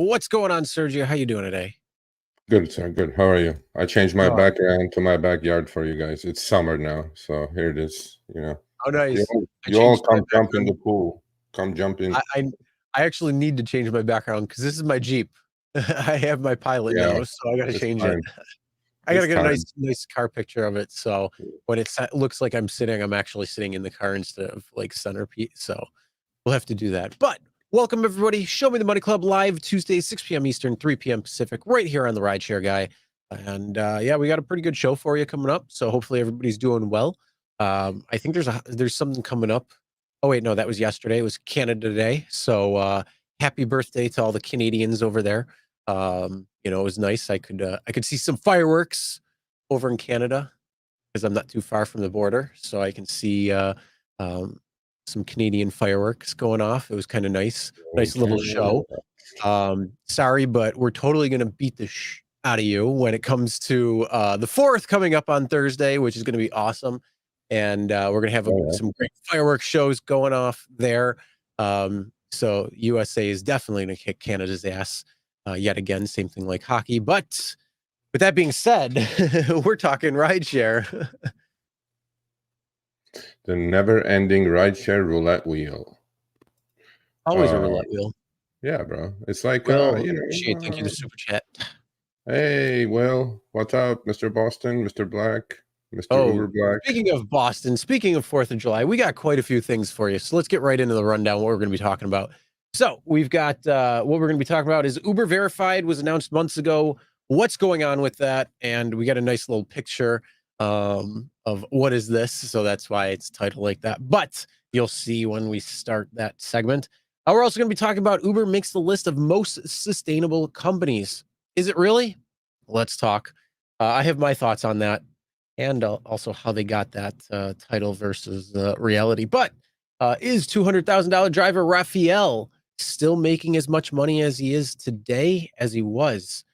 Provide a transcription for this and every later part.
What's going on, Sergio? How you doing today? Good, sir. Good. How are you? I changed my Oh, background to my backyard for you guys. It's summer now, so here it is. oh, You nice. all, I you all changed my come jump in background. the pool. Come jump in. I I, I actually need to change my background because this is my Jeep. I have my Pilot Yeah, now, so I got to it's change it. time. I got to It's get a time. nice car picture of it. So when looks like I'm actually sitting in the car instead of like centerpiece. So we'll have to do that. But welcome everybody. Show Me the Money Club live Tuesdays, 6 p.m. Eastern, 3 p.m. Pacific, right here on the Rideshare Guy. And yeah, we got a pretty good show for you coming up. So hopefully everybody's doing well. I think there's something coming up. Oh wait, no, that was yesterday. It was Canada Day. So happy birthday to all the Canadians over there. It was nice. I could see some fireworks over in Canada because I'm not too far from the border, so I can see um, some Canadian fireworks going off. It was kind of nice, nice little show. Sorry, but we're totally gonna beat the out of you when it comes to the 4th coming up on Thursday, which is gonna be awesome. And we're gonna have Oh, some great fireworks shows going off there. So USA is definitely gonna kick Canada's ass yet again. Same thing like hockey. But with that being said, we're talking rideshare. the never-ending rideshare roulette wheel. Always a Uh, roulette wheel. yeah, bro. It's like Will, appreciate. Thank you. The super chat. hey, Will, what's up, Mr. Boston, Mr. Black, Mr. Oh, Uber Black? speaking of Boston, speaking of 4th of July, we got quite a few things for you. So let's get right into the rundown, what we're going to be talking about. So we've got what we're going to be talking about is Uber Verified was announced months ago. What's going on with that? And we got a nice little picture of what is this. So that's why it's titled like that. But you'll see when we start that segment. We're also going to be talking about Uber makes the list of most sustainable companies. Is it really? Let's talk. I have my thoughts on that and also how they got that title versus reality. But is $200,000 driver Rafael still making as much money as he is today as he was?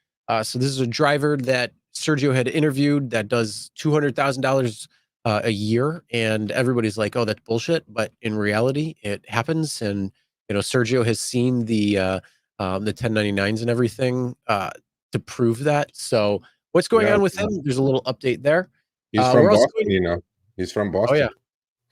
So this is a driver that Sergio had interviewed that does $200,000 a year, and everybody's like, "Oh, that's bullshit." But in reality, it happens, and Sergio has seen the 1099s and everything to prove that. So what's going Yeah, on with him? There's a little update there. he's We're from also Boston, He's from oh yeah, Boston.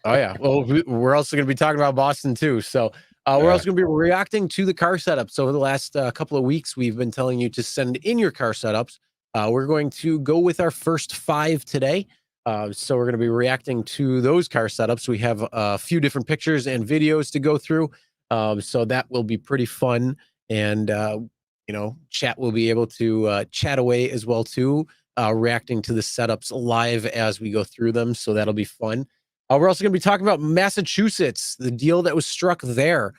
oh yeah. Well, we're also going to be talking about Boston too. So we're Yeah. also going to be reacting to the car setups. Over the last couple of weeks, we've been telling you to send in your car setups. We're going to go with our first 5 today. So we're going to be reacting to those car setups. We have a few different pictures and videos to go through. So that will be pretty fun. And chat will be able to chat away as well too, reacting to the setups live as we go through them. So that'll be fun. We're also going to be talking about Massachusetts, the deal that was struck there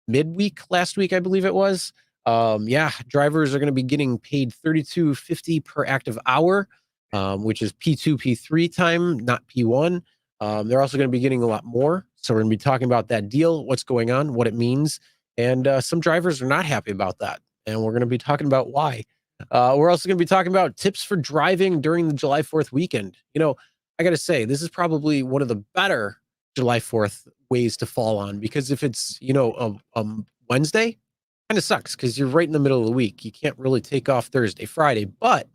midweek last week, I believe it was. Yeah, drivers are going to be getting paid $32.50 per active hour, which is P2, P3 time, not P1. They're also going to be getting a lot more. So we're going to be talking about that deal, what's going on, what it means. And some drivers are not happy about that. And we're going to be talking about why. We're also going to be talking about tips for driving during the July 4th weekend. I got to say, this is probably one of the better July 4th ways to fall on, because if it's, Wednesday, kind of sucks because you're right in the middle of the week. You can't really take off Thursday, Friday. But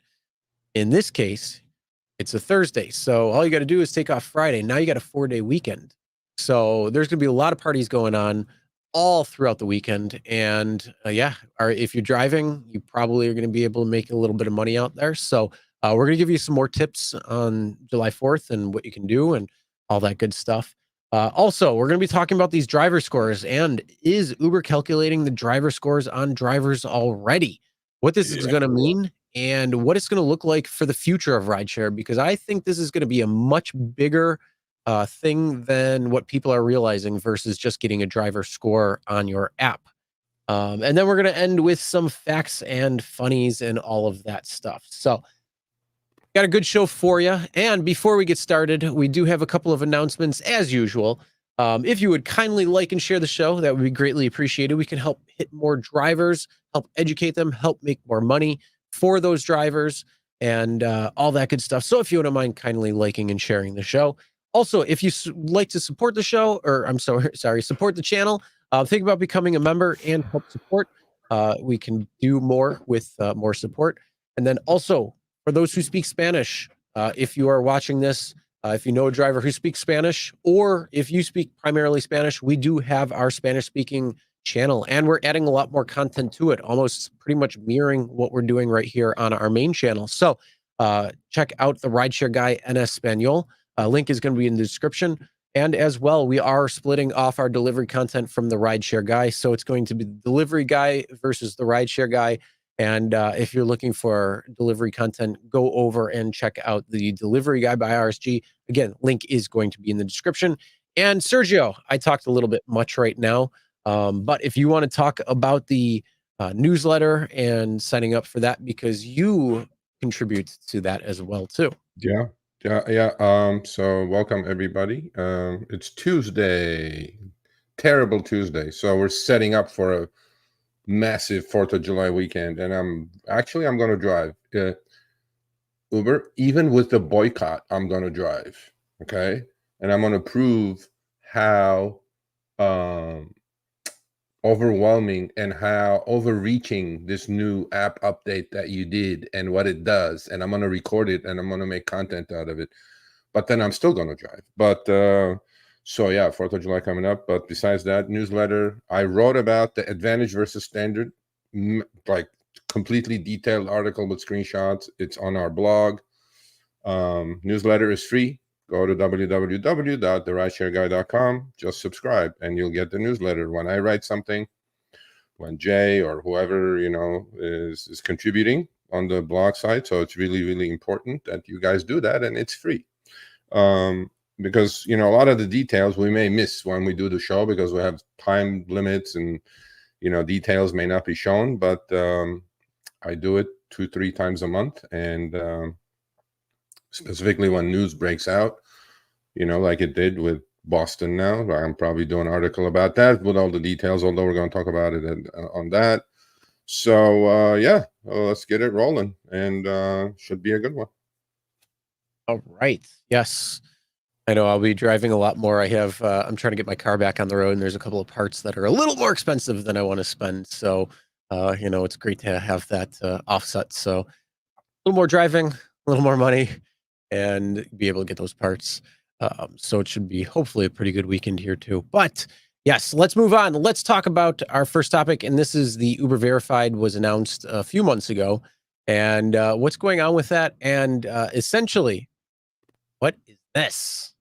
in this case, it's a Thursday. So all you got to do is take off Friday. Now you got a 4-day weekend. So there's going to be a lot of parties going on all throughout the weekend. And if you're driving, you probably are going to be able to make a little bit of money out there. So we're going to give you some more tips on July 4th and what you can do and all that good stuff. Also, we're going to be talking about these driver scores, and is Uber calculating the driver scores on drivers already? What this is going to mean and what it's going to look like for the future of rideshare, because I think this is going to be a much bigger thing than what people are realizing versus just getting a driver score on your app. And then we're going to end with some facts and funnies and all of that stuff. So got a good show for you. And before we get started, we do have a couple of announcements as usual. If you would kindly like and share the show, that would be greatly appreciated. We can help hit more drivers, help educate them, help make more money for those drivers, and all that good stuff. So if you wouldn't mind kindly liking and sharing the show. Also, if you like to support the show, or I'm sorry, support the channel, think about becoming a member and help support. we can do more with more support. And then also, for those who speak Spanish, if you are watching this, if you know a driver who speaks Spanish, or if you speak primarily Spanish, we do have our Spanish-speaking channel, and we're adding a lot more content to it, almost pretty much mirroring what we're doing right here on our main channel. So check out the Rideshare Guy en Español. Link is going to be in the description. And as well, we are splitting off our delivery content from the Rideshare Guy. So it's going to be the delivery guy versus the Rideshare Guy. And if you're looking for delivery content, go over and check out the Delivery Guy by RSG. Again, link is going to be in the description. And Sergio, I talked a little bit much right now, but if you want to talk about the newsletter and signing up for that, because you contribute to that as well too. Yeah. So welcome everybody. It's Tuesday, terrible Tuesday. So we're setting up for a massive 4th of July weekend, and I'm going to drive Uber. Even with the boycott, I'm going to drive. Okay, and I'm going to prove how overwhelming and how overreaching this new app update that you did and what it does. And I'm going to record it and I'm going to make content out of it. But then I'm still going to drive. But so yeah, 4th of July coming up. But besides that, newsletter, I wrote about the advantage versus standard, like completely detailed article with screenshots. It's on our blog. Newsletter is free. Go to www.therideshareguy.com. Just subscribe, and you'll get the newsletter when I write something. When Jay or whoever is contributing on the blog site, so it's really, really important that you guys do that, and it's free. Because a lot of the details we may miss when we do the show because we have time limits and details may not be shown. But I do it 2-3 times a month, and specifically when news breaks out, like it did with Boston now. I'm probably doing an article about that with all the details, although we're going to talk about it on that. So, let's get it rolling, and should be a good one. All right. Yes. I know I'll be driving a lot more. I'm trying to get my car back on the road, and there's a couple of parts that are a little more expensive than I want to spend. So, it's great to have that offset. So a little more driving, a little more money, and be able to get those parts. So it should be hopefully a pretty good weekend here too. But yes, let's move on. Let's talk about our first topic. And this is the Uber Verified was announced a few months ago. And what's going on with that? And essentially, what is this?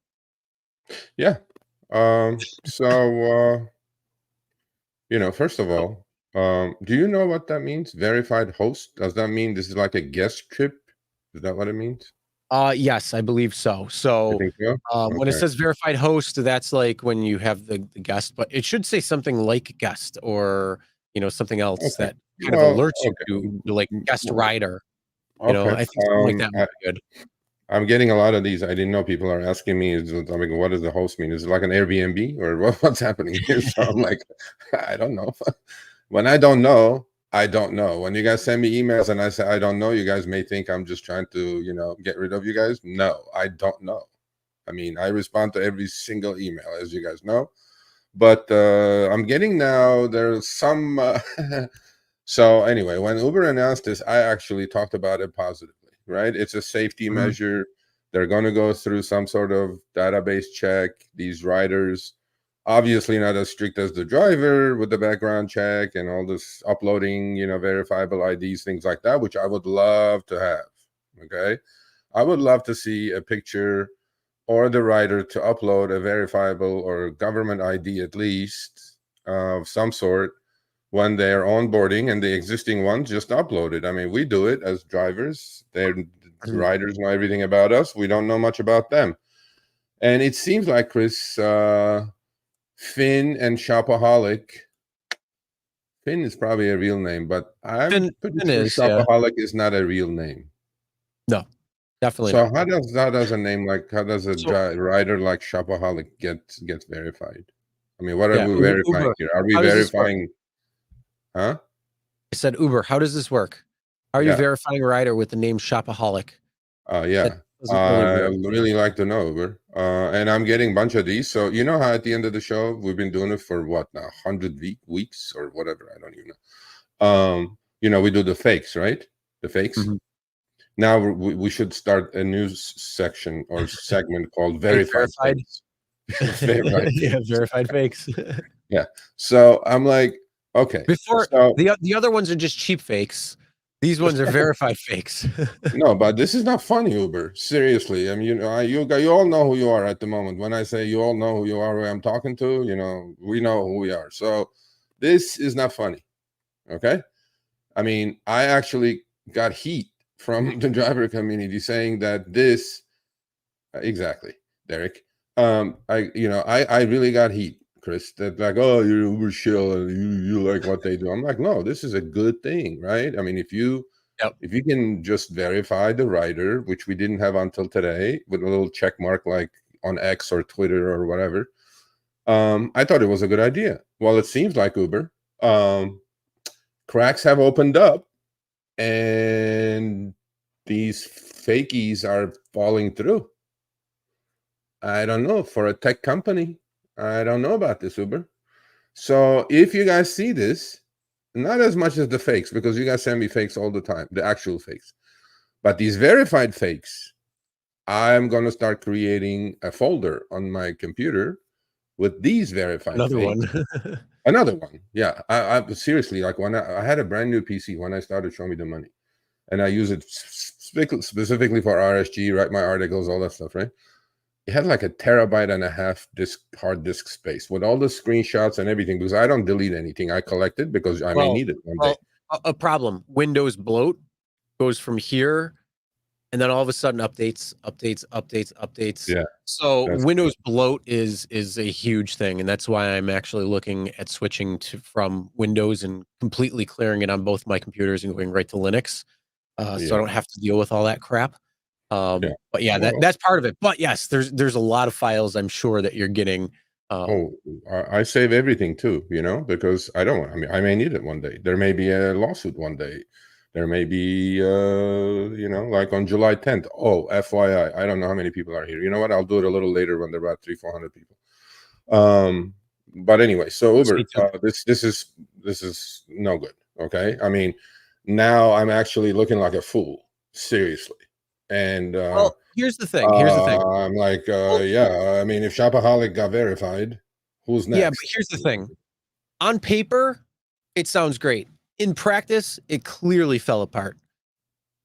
Yeah. First of all, do you know what that means? Verified host? Does that mean this is like a guest trip? Is that what it means? Yes, I believe so. So, think so? when it Okay. says verified host, that's like when you have the guest, but it should say something like guest or, something else Okay. that kind of Well, alerts you okay. to like guest rider. Okay. I think something like that would be good. I'm getting a lot of these. I didn't know people are asking me. What does the host mean? Is it like an Airbnb or what's happening here? So I'm like, I don't know. When I don't know, I don't know. When you guys send me emails and I say I don't know, you guys may think I'm just trying to, get rid of you guys. No, I don't know. I mean, I respond to every single email, as you guys know. But I'm getting now, there's some. So anyway, when Uber announced this, I actually talked about it positively, right? It's a safety measure. They're going to go through some sort of database check. These riders, obviously not as strict as the driver with the background check and all this uploading, verifiable IDs, things like that, which I would love to have. Okay. I would love to see a picture or the rider to upload a verifiable or government ID at least of some sort when they're onboarding, and the existing ones just upload it. I mean, we do it as drivers. The riders know everything about us. We don't know much about them. And it seems like, Chris, Finn and Shopaholic. Finn is probably a real name, but I'm pretty sure Shopaholic is not a real name. No, definitely So not. how does a name like rider like Shopaholic get verified? I mean, what are we verifying Uber, here? Are we how does this work? verifying? Huh? I said Uber. How does this work? How are you verifying a rider with the name Shopaholic? Yeah. I really like to know, Uber. And I'm getting a bunch of these. So you know how at the end of the show, we've been doing it for what now, 100 weeks or whatever. I don't even know. We do the fakes, right? The fakes. Mhm. Now we should start a news section or segment called Fake verified verified. fakes. Verified Yeah, fakes. verified fakes. Yeah. So I'm like, okay. Before So the other ones are just cheap fakes. These ones are verified fakes. no, but this is not funny, Uber. Seriously. I mean, you all know who you are at the moment. When I say you all know who you are, who I'm talking to, we know who we are. So this is not funny. Okay. I mean, I actually got heat from the driver community saying that this exactly, Derek. I really got heat, Chris. That like, oh, you're Uber shill and you like what they do. I'm like, no, this is a good thing, right? I mean, if you Yep. can just verify the writer, which we didn't have until today, with a little check mark like on X or Twitter or whatever, I thought it was a good idea. Well, it seems like Uber. Cracks have opened up, and these fakies are falling through. I don't know. For a tech company, I don't know about this, Uber. So if you guys see this, not as much as the fakes, because you guys send me fakes all the time, the actual fakes, but these verified fakes, I'm going to start creating a folder on my computer with these verified Another one. fakes. Another one. Yeah. I seriously, like when I had a brand new PC when I started Show Me the Money, and I use it specifically for RSG, write my articles, all that stuff, right? It had like 1.5 TB hard disk space with all the screenshots and everything, because I don't delete anything. I collect it because I may need it one day. A problem. Windows bloat goes from here, and then all of a sudden updates. Yeah. So Windows bloat is a huge thing, and that's why I'm actually looking at switching from Windows and completely clearing it on both my computers and going right to Linux, so I don't have to deal with all that crap. But yeah, that's part of it. But yes, there's a lot of files I'm sure that you're getting. I save everything too, because I don't want. I mean, I may need it one day. There may be a lawsuit one day. There may be, like on July 10th. Oh, FYI, I don't know how many people are here. You know what? I'll do it a little later when there are about 300-400 people. But anyway, so Uber, this is no good. Okay, I mean, now I'm actually looking like a fool, seriously. And well, here's the thing. I'm like, yeah. I mean, if Shopaholic got verified, who's next? Yeah, but here's the thing. On paper, it sounds great. In practice, it clearly fell apart.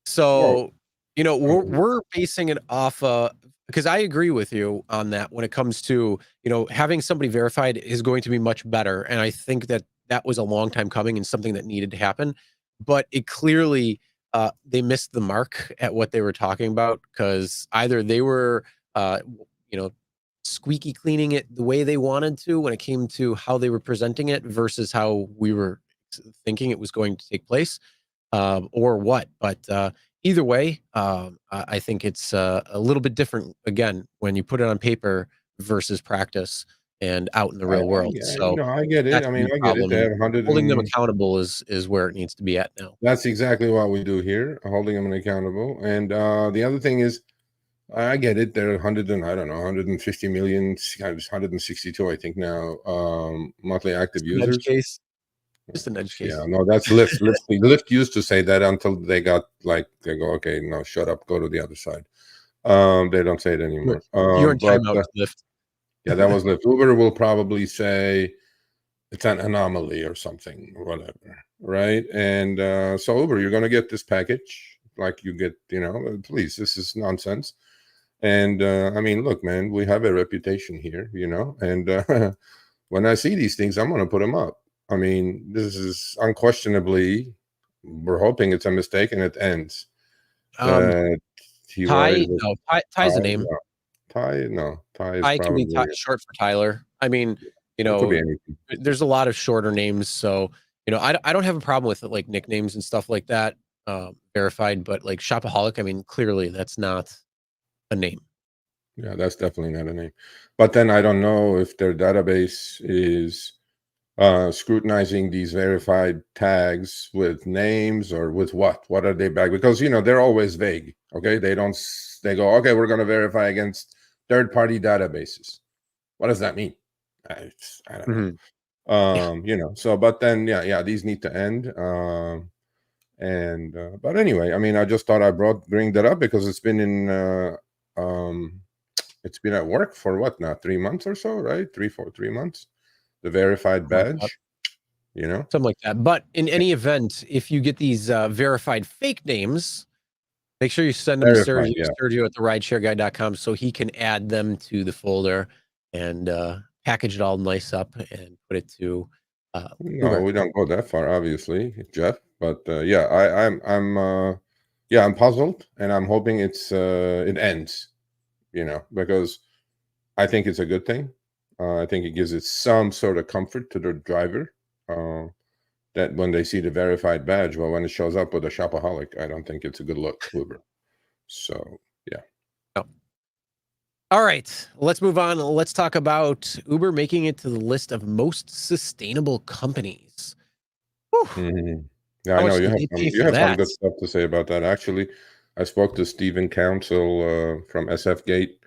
So, we're basing it off because I agree with you on that when it comes to, having somebody verified is going to be much better. And I think that was a long time coming and something that needed to happen. But it clearly, they missed the mark at what they were talking about, because either they were, you know, squeaky cleaning it the way they wanted to when it came to how they were presenting it versus how we were thinking it was going to take place, or what. But either way, I think it's a little bit different again when you put it on paper versus practice and out in the real world. So I get it. that's I the mean, I get it. problem. They And have 100. holding them accountable is where it needs to be at now. That's exactly what we do here, holding them accountable. And the other thing is, I get it. There are 100 and I don't know, 150 million, 162, I think now, monthly active users. Edge case. Just an edge case. Yeah, no, that's Lyft. Lyft used to say that until they got like, they go, okay, no, shut up, go to the other side. They don't say it anymore. You're in timeout with Lyft. Yeah, that was Lyft. Uber will probably say it's an anomaly or something, or whatever, right? And so Uber, you're going to get this package, like you get, please, this is nonsense. And I mean, look, man, we have a reputation here, and when I see these things, I'm going to put them up. I mean, this is unquestionably, we're hoping it's a mistake and it ends. Ty, Ty's a name. Ty is Ty can probably be short for Tyler. I mean, it could be anything. There's a lot of shorter names, so I don't have a problem with it, like nicknames and stuff like that, verified. But like Shopaholic, I mean, clearly that's not a name. Yeah, that's definitely not a name. But then I don't know if their database is scrutinizing these verified tags with names or with what? What are they back? Because they're always vague. Okay, they go, okay, we're going to verify against third-party databases. What does that mean? I don't know. You know, so but then yeah, these need to end. But anyway, I mean, I just thought I bring that up because it's been in it's been at work for what now, 3 months or so, right? 3 months. The verified badge, you know, something like that. But in any event, if you get these verified fake names, make sure you send them to verified, Sergio at therideshareguy.com so he can add them to the folder and package it all nice up and put it to No, Uber. we don't go that far, obviously, Jeff. But yeah, I'm puzzled, and I'm hoping it ends. You know, because I think it's a good thing. I think it gives it some sort of comfort to the driver that when they see the verified badge, well, when it shows up with a shopaholic, I don't think it's a good look, Uber. So yeah. Oh. All right, let's move on. Let's talk about Uber making it to the list of most sustainable companies. Yeah, How I know much you did have they some pay for some that? good stuff to say about that. Actually, I spoke to Stephen Council from SF Gate.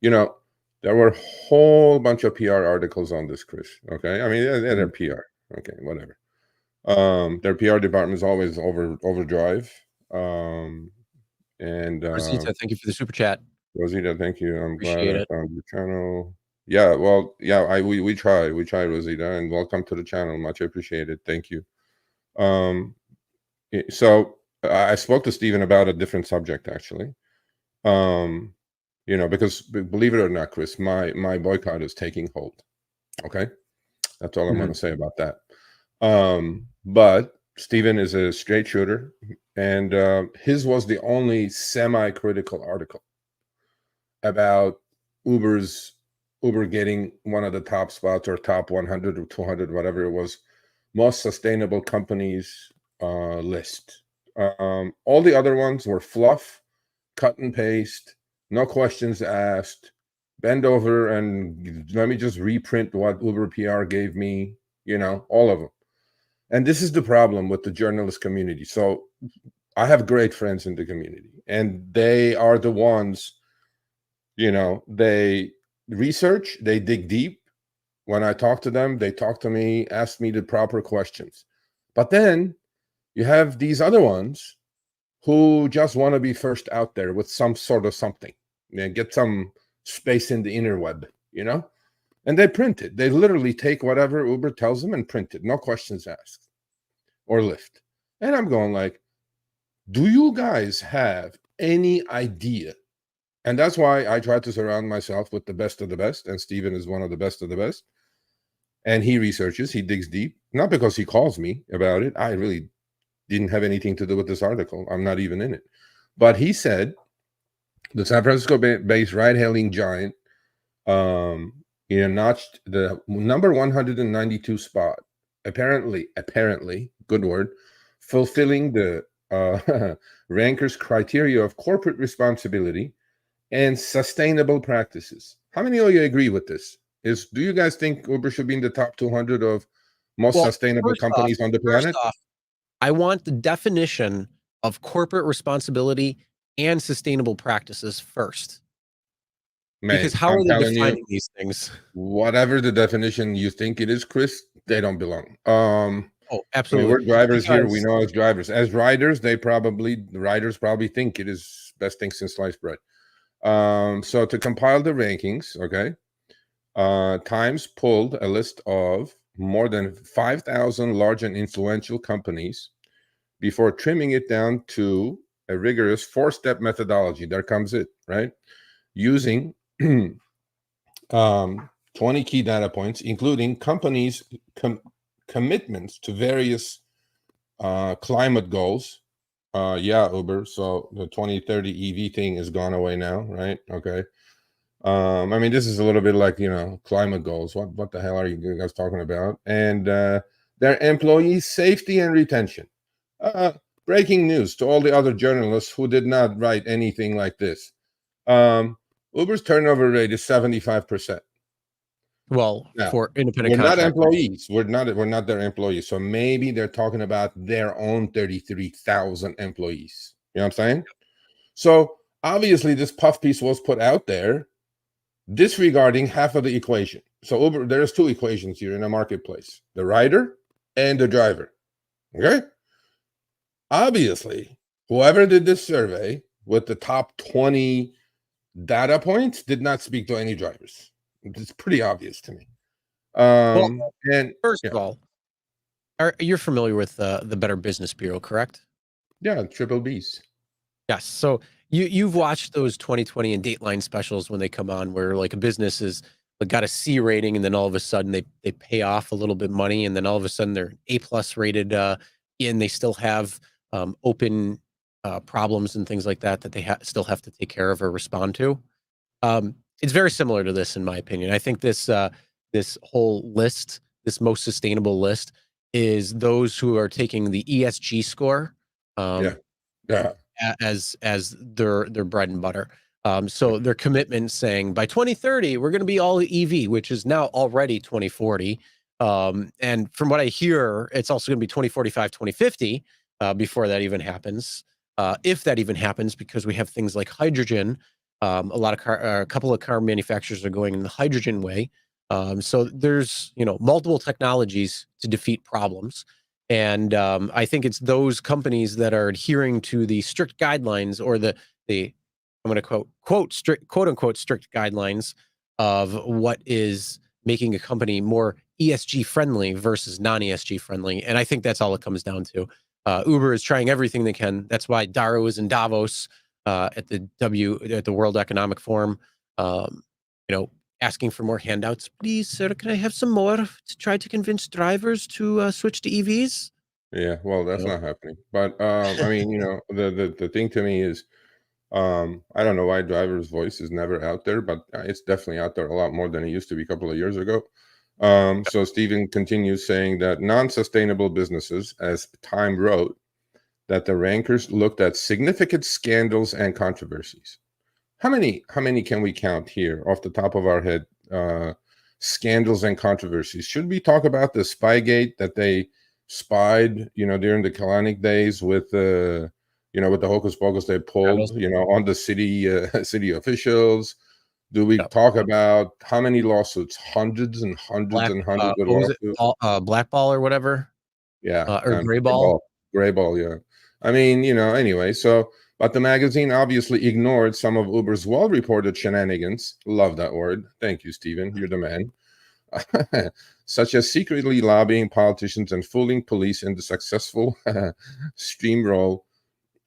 You know, there were a whole bunch of PR articles on this, Chris. Okay, I mean they're PR. Okay, whatever. Their PR department is always overdrive. And Rosita, thank you for the super chat. Rosita, thank you. I'm glad Appreciate I it. found your channel. Yeah, well, yeah, we try, Rosita, and welcome to the channel. Much appreciated. Thank you. So I spoke to Stephen about a different subject, actually. You know, because believe it or not, Chris, my boycott is taking hold. Okay, that's all I'm going to say about that. But Stephen is a straight shooter, and his was the only semi-critical article about Uber getting one of the top spots or top 100 or 200, whatever it was, most sustainable companies list. All the other ones were fluff, cut and paste, no questions asked, bend over and let me just reprint what Uber PR gave me, you know, all of them. And this is the problem with the journalist community. So I have great friends in the community, and they are the ones, you know, they research, they dig deep. When I talk to them, they talk to me, ask me the proper questions. But then you have these other ones who just want to be first out there with some sort of something, and get some space in the interweb, you know? And they print it. They literally take whatever Uber tells them and print it, no questions asked, or Lyft. And I'm going like, do you guys have any idea? And that's why I try to surround myself with the best of the best. And Steven is one of the best of the best. And he researches, he digs deep, not because he calls me about it. I really didn't have anything to do with this article. I'm not even in it. But he said the San Francisco based ride hailing giant, notched the number 192 spot. Apparently, good word, fulfilling the ranker's criteria of corporate responsibility and sustainable practices. How many of you agree with this? Do you guys think Uber should be in the top 200 of most sustainable companies on the planet? First off, I want the definition of corporate responsibility and sustainable practices first. Man, because how are they defining these things? Whatever the definition you think it is, Chris, they don't belong. Oh, absolutely. I mean, we're drivers here. We know as drivers. As riders, the riders probably think it is best thing since sliced bread. So to compile the rankings, okay, Times pulled a list of more than 5,000 large and influential companies before trimming it down to a rigorous 4-step methodology. There comes it, right? Using 20 key data points, including companies' commitments to various climate goals. Uber. So the 2030 EV thing is gone away now, right? Okay. I mean, this is a little bit like, climate goals. What the hell are you guys talking about? And their employees' safety and retention. Breaking news to all the other journalists who did not write anything like this. Uber's turnover rate is 75%. Well, now, for independent we're not employees. We're not their employees. So maybe they're talking about their own 33,000 employees. You know what I'm saying? So obviously this puff piece was put out there disregarding half of the equation. So Uber, there's two equations here in a marketplace: the rider and the driver. Okay. Obviously, whoever did this survey with the top 20 data points did not speak to any drivers. It's pretty obvious to me. Well, And first yeah, of all, you're familiar with the Better Business Bureau, correct? yeah, triple B's. Yes. So you've watched those 2020 and Dateline specials when they come on, where like a business is got a C rating, and then all of a sudden they pay off a little bit money, and then all of a sudden they're A+ rated, and they still have open problems and things like that that they still have to take care of or respond to. It's very similar to this, in my opinion. I think this whole list, this most sustainable list, is those who are taking the ESG score. Yeah, Um, yeah, as their bread and butter. So their commitment saying by 2030 we're going to be all EV, which is now already 2040. And from what I hear, it's also going to be 2045, 2050 before that even happens. If that even happens, because we have things like hydrogen. A couple of car manufacturers are going in the hydrogen way. So there's multiple technologies to defeat problems. And I think it's those companies that are adhering to the strict guidelines, or the I'm going to quote unquote strict guidelines of what is making a company more ESG friendly versus non ESG friendly. And I think that's all it comes down to. Uber is trying everything they can. That's why Dara is in Davos at the World Economic Forum. Um, asking for more handouts. Please, sir, can I have some more to try to convince drivers to switch to EVs? yeah. Well, that's not happening. But I mean, the thing to me is, I don't know why driver's voice is never out there, but it's definitely out there a lot more than it used to be a couple of years ago. So Stephen continues saying that non-sustainable businesses, as Time wrote, that the rankers looked at significant scandals and controversies. How many can we count here off the top of our head? Scandals and controversies. Should we talk about the Spygate that they spied, during the Kalanick days with with the hocus pocus they pulled, on the city officials? Do we talk about how many lawsuits? Hundreds and hundreds and hundreds of What was it? lawsuits. Black ball or whatever, Yeah, or and gray ball. Gray ball, yeah. I mean, anyway, so but the magazine obviously ignored some of Uber's well-reported shenanigans. Love that word. Thank you, Stephen. You're the man. Such as secretly lobbying politicians and fooling police in the successful steamroll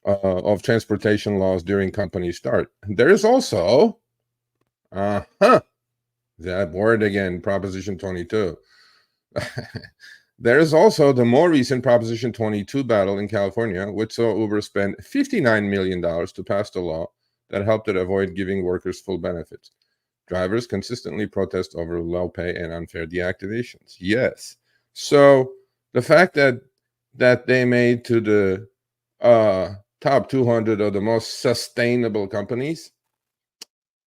of transportation laws during company start. There is also that word again, Proposition 22. There is also the more recent Proposition 22 battle in California, which saw Uber spend $59 million to pass the law that helped it avoid giving workers full benefits. Drivers consistently protest over low pay and unfair deactivations. Yes. So the fact that they made to the top 200 of the most sustainable companies.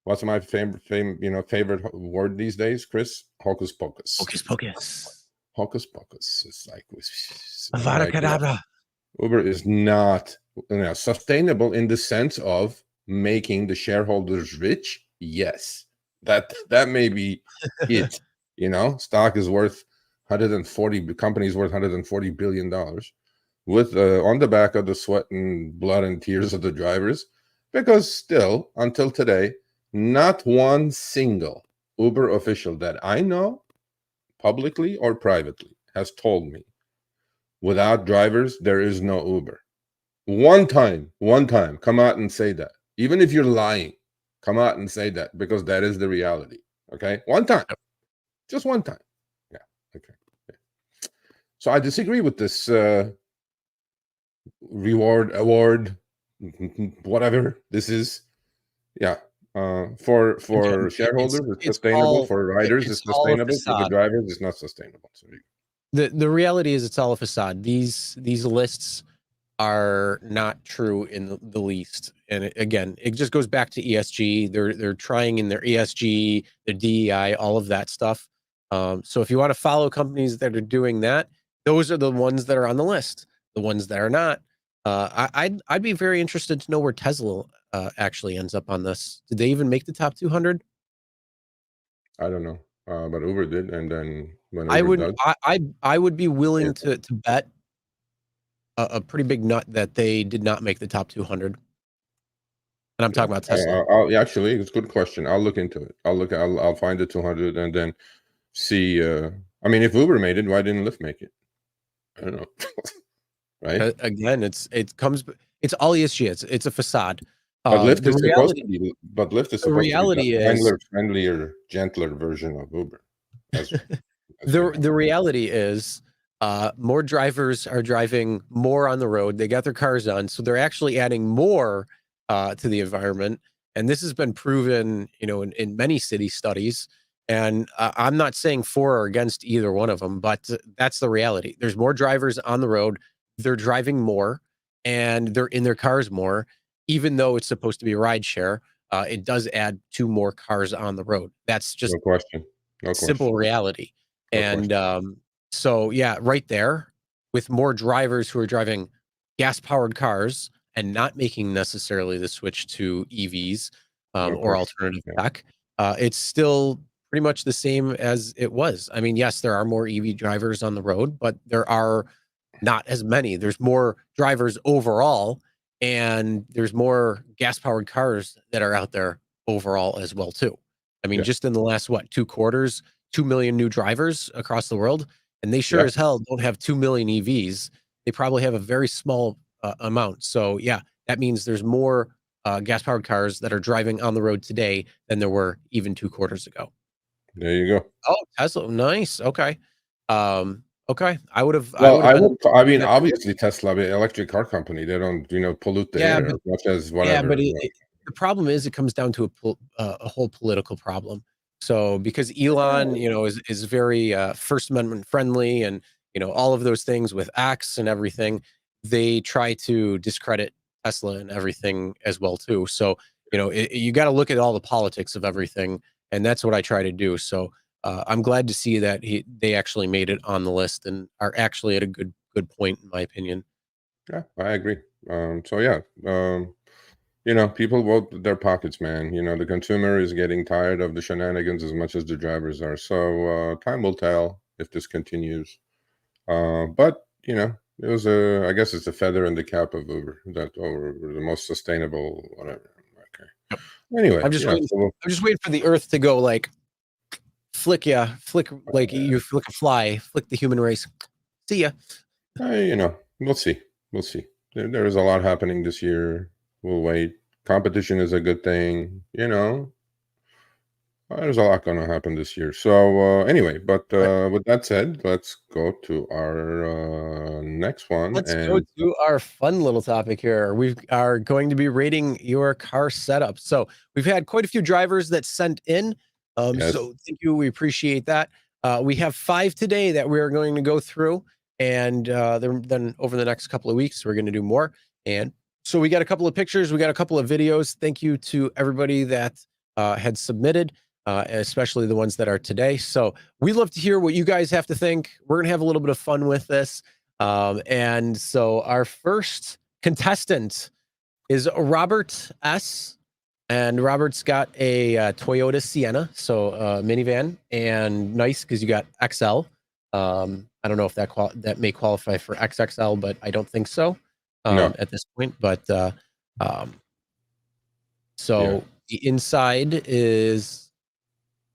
What's my favorite word these days, Chris? Hocus pocus. Hocus pocus. Hocus pocus. It's like, Avada Kedavra. Uber is not sustainable in the sense of making the shareholders rich. Yes, that may be it. Stock is worth 140. The company's worth $140 billion, with on the back of the sweat and blood and tears of the drivers. Because still, until today, not one single Uber official that I know, publicly or privately, has told me, without drivers, there is no Uber. One time, come out and say that. Even if you're lying, come out and say that, because that is the reality. Okay? One time. Just one time. Yeah. Okay. Yeah. So I disagree with this award, whatever this is. Yeah. For Again, shareholders, it's it's sustainable. all For riders, it's all a sustainable. For the facade. drivers, it's not sustainable. So The reality is it's all a facade. These lists are not true in the least. And again, it just goes back to ESG. They're trying in their ESG, their DEI, all of that stuff. So if you want to follow companies that are doing that, those are the ones that are on the list. The ones that are not, I'd be very interested to know where Tesla actually ends up on this. Did they even make the top 200? I don't know, but Uber did, and then when I Uber would does, I would be willing yeah. to bet a pretty big nut that they did not make the top 200, and I'm Yeah, talking about Tesla. I'll actually, it's a good question. I'll look into it. I'll find the 200 and then see. I mean, if Uber made it, why didn't Lyft make it? I don't know, right? Again, it's all ESG. It's a facade. But Lyft The is supposed reality to be. But Lyft is the supposed to be the reality is friendlier, gentler version of Uber, as we know. the reality is more drivers are driving more on the road. They got their cars on, so they're actually adding more to the environment. And this has been proven, in many city studies. And I'm not saying for or against either one of them, but that's the reality. There's more drivers on the road. They're driving more, and they're in their cars more. Even though it's supposed to be ride share, it does add two more cars on the road. That's just No question. No simple question. reality. No And question. so, yeah, right there, with more drivers who are driving gas powered cars and not making necessarily the switch to EVs No or question. alternative Yeah. tech, it's still pretty much the same as it was. I mean, yes, there are more EV drivers on the road, but there are not as many. There's more drivers overall, and there's more gas powered cars that are out there overall as well too. I mean, Yeah. just in the last, 2 quarters, 2 million new drivers across the world, and they sure Yeah. as hell don't have 2 million EVs. They probably have a very small amount. So, yeah, that means there's more gas powered cars that are driving on the road today than there were even 2 quarters ago. There you go. Oh, Tesla, nice. Okay. Okay. I Well, would have been I mean, that. obviously, Tesla, the electric car company, they don't, pollute the Yeah, air but as much as Yeah, but whatever. the problem is it comes down to a whole political problem. So because Elon, is very First Amendment friendly, and all of those things with X and everything, they try to discredit Tesla and everything as well too. So you got to look at all the politics of everything, and that's what I try to do. So I'm glad to see that they actually made it on the list and are actually at a good point in my opinion. Yeah, I agree. So yeah, people vote their pockets, man. The consumer is getting tired of the shenanigans as much as the drivers are. So time will tell if this continues. But it was I guess it's a feather in the cap of Uber that we're the most sustainable, whatever. Okay. Anyway, I'm just yeah. waiting. So I'm just waiting for the Earth to go like flick like you flick a fly, flick the human race. See ya. we'll see. We'll see. There is a lot happening this year. We'll wait. Competition is a good thing. There's a lot going to happen this year. So anyway, but Right. with that said, let's go to our next one. Let's go And to our fun little topic here. We are going to be rating your car setup. So we've had quite a few drivers that sent in. yes, So thank you. We appreciate that. We have 5 today that we're going to go through, and then over the next couple of weeks, we're going to do more. And so we got a couple of pictures, we got a couple of videos. Thank you to everybody that had submitted, especially the ones that are today. So we love to hear what you guys have to think. We're going to have a little bit of fun with this. And so our first contestant is Robert S. And Robert's got a Toyota Sienna, so minivan, and nice because you got XL. I don't know if that may qualify for XXL, but I don't think so no, at this point. But um, yeah. so the inside is.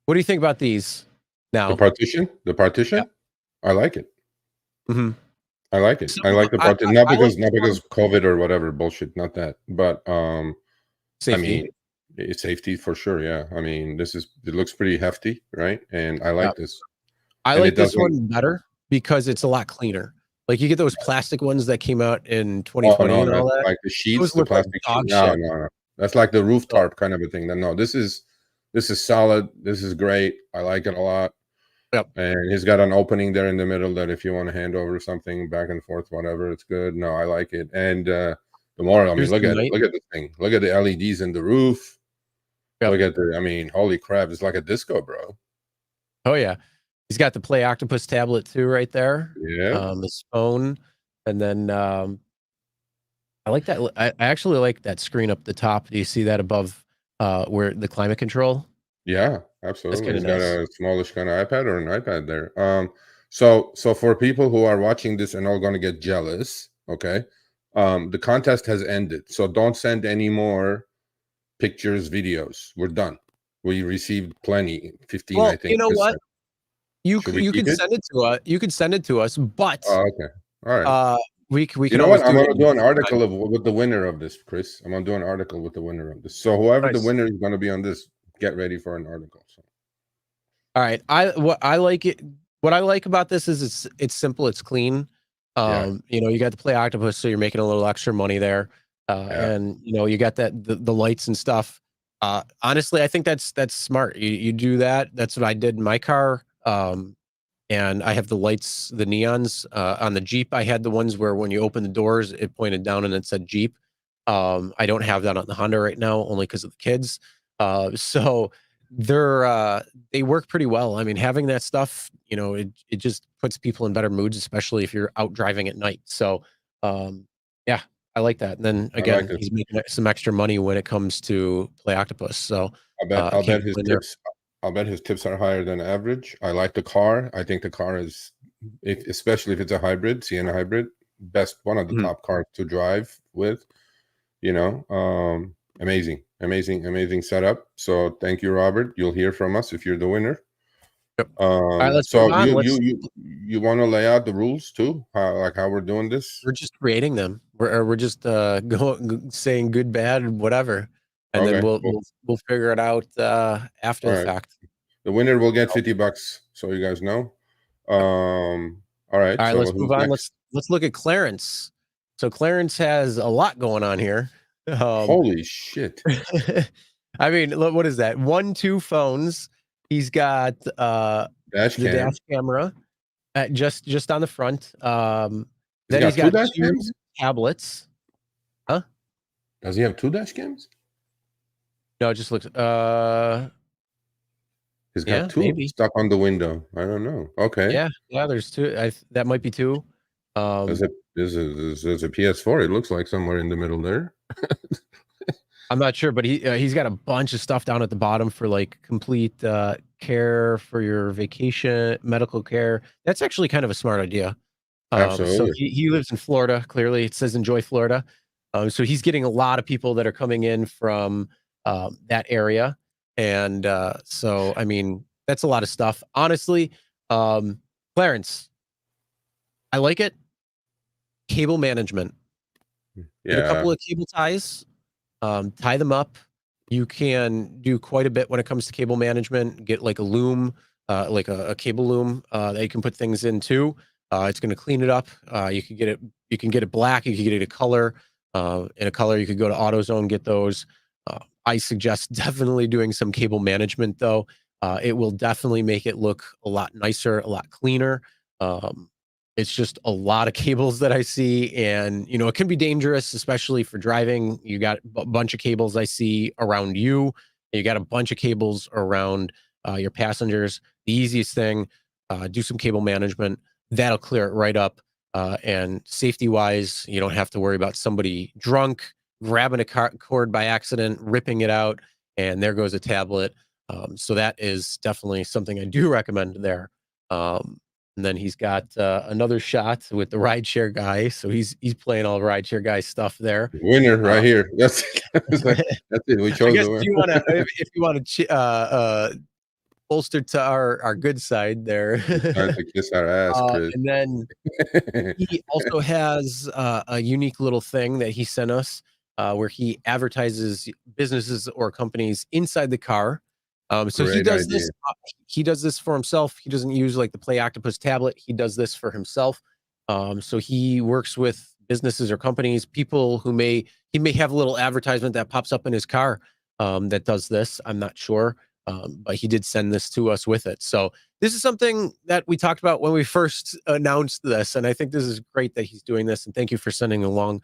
What do you think about these The now? partition, the Yeah. partition, I like it. Hmm. I like it. So I like the I, partition, I, not I like because this one. COVID or whatever bullshit, not that, but I Safety. mean, it's safety for sure. Yeah, I mean, it looks pretty hefty, right? And I Yeah. like this, I and it like this doesn't. one better because it's a lot cleaner. Like you get those plastic ones that came out in Oh 2020 no, and all that's that. like the sheets, Those the look like plastic sheet. dog No, shit. no, no. That's like the roof So, tarp kind of a thing. No, this is solid. This is great. I like it a lot. yep. And he's got an opening there in the middle that if you want to hand over something back and forth, whatever, it's good. No, I like it. And the more, I mean, Here's look the at it. night. Look at the thing. Look at the LEDs in the roof. Yep. Look at I mean, holy crap! It's like a disco, bro. Oh yeah. He's got the Play Octopus tablet too right there. Yeah, His phone. And then I like that. I actually like that screen up the top. Do you see that above where the climate control? yeah, Absolutely. kind He's of got nice. a smallish kind of iPad or an iPad there. So for people who are watching this and all going to get jealous, okay, the contest has ended. So don't send any more pictures, videos. We're done. We received plenty, 15, I Well, you think. know Just what? said. Should we You keep can it? send it to us. You can send it to us, but Oh, okay. All right. uh, we You can know what? always I'm do it gonna in do an real article time. of with the winner of this, Chris. I'm gonna do an article with the winner of this. So whoever the Nice. winner is gonna be on this, get ready for an article. So All right. What I like about this is it's simple, it's clean. yeah, You know, you got to play octopus, so you're making a little extra money there. yeah. And you know, you got the lights and stuff. Honestly, I think that's smart. You do that. That's what I did in my car. And I have the lights, the neons on the Jeep. I had the ones where when you open the doors, it pointed down and it said Jeep. I don't have that on the Honda right now, only because of the kids. So they work pretty well. I mean, having that stuff, you know, it just puts people in better moods, especially if you're out driving at night. So, yeah, I like that. And then I like again, it. he's making some extra money when it comes to Play Octopus. So I bet I I'll can't bet his complain there. tips. I'll bet his tips are higher than average. I like the car. I think the car is, especially if it's a hybrid, Sienna hybrid, best one of the Mhm. top cars to drive with. You know, amazing, amazing, amazing setup. So thank you, Robert. You'll hear from us if you're the winner. Yep. All right, let's move So on. you want to lay out the rules too, how we're doing this? We're just creating them. We're just saying good, bad, whatever, and then Okay, cool. we'll figure it out after All the right. fact. The winner will get So, $50, so you guys know. yep. All right. All right, let's So move who's on. next? Let's look at Clarence. So Clarence has a lot going on here. Um, Holy shit! I mean, look, what is that? One, two phones. He's got Dash the dash cam. camera just on the front. He's Then he's got two got dash two cams. tablets. Huh? Does he have two dash cams? No, it just looks. He's got Yeah, two maybe. stuck on the window. I don't know. Okay. Yeah, there's two. That might be two. There's a there's a PS4. It looks like somewhere in the middle there. I'm not sure, but he's got a bunch of stuff down at the bottom for like complete care for your vacation, medical care. That's actually kind of a smart idea. So Absolutely. he lives in Florida. Clearly, it says enjoy Florida. So he's getting a lot of people that are coming in from that area, and so I mean that's a lot of stuff. Honestly, Clarence, I like it. Cable management. Get a Yeah. couple of cable ties, tie them up. You can do quite a bit when it comes to cable management. Get like a loom, like a cable loom that you can put things in too. It's going to clean it up. You can get it. You can get it black. You can get it a color. In a color, you could go to AutoZone, get those. I suggest definitely doing some cable management though. It will definitely make it look a lot nicer, a lot cleaner. Um, it's just a lot of cables that I see, and you know it can be dangerous, especially for driving. You got a bunch of cables I see around you. You got a bunch of cables around your passengers. The easiest thing, do some cable management. That'll clear it right up. And safety wise, you don't have to worry about somebody drunk grabbing a cord by accident, ripping it out, and there goes a tablet. So that is definitely something I do recommend there. And then he's got another shot with the rideshare guy. So he's playing all rideshare guy stuff there. Winner Uh, right here. That's that's it. We I chose guess the winner. if you want to bolster to our good side there. He's trying to kiss our ass, Chris. And then he also has a unique little thing that he sent us where he advertises businesses or companies inside the car. So he Great does idea. this. He does this for himself. He doesn't use like the Play Octopus tablet. He does this for himself. So he works with businesses or companies, people who he may have a little advertisement that pops up in his car that does this. I'm not sure, but he did send this to us with it. So this is something that we talked about when we first announced this, and I think this is great that he's doing this. And thank you for sending along.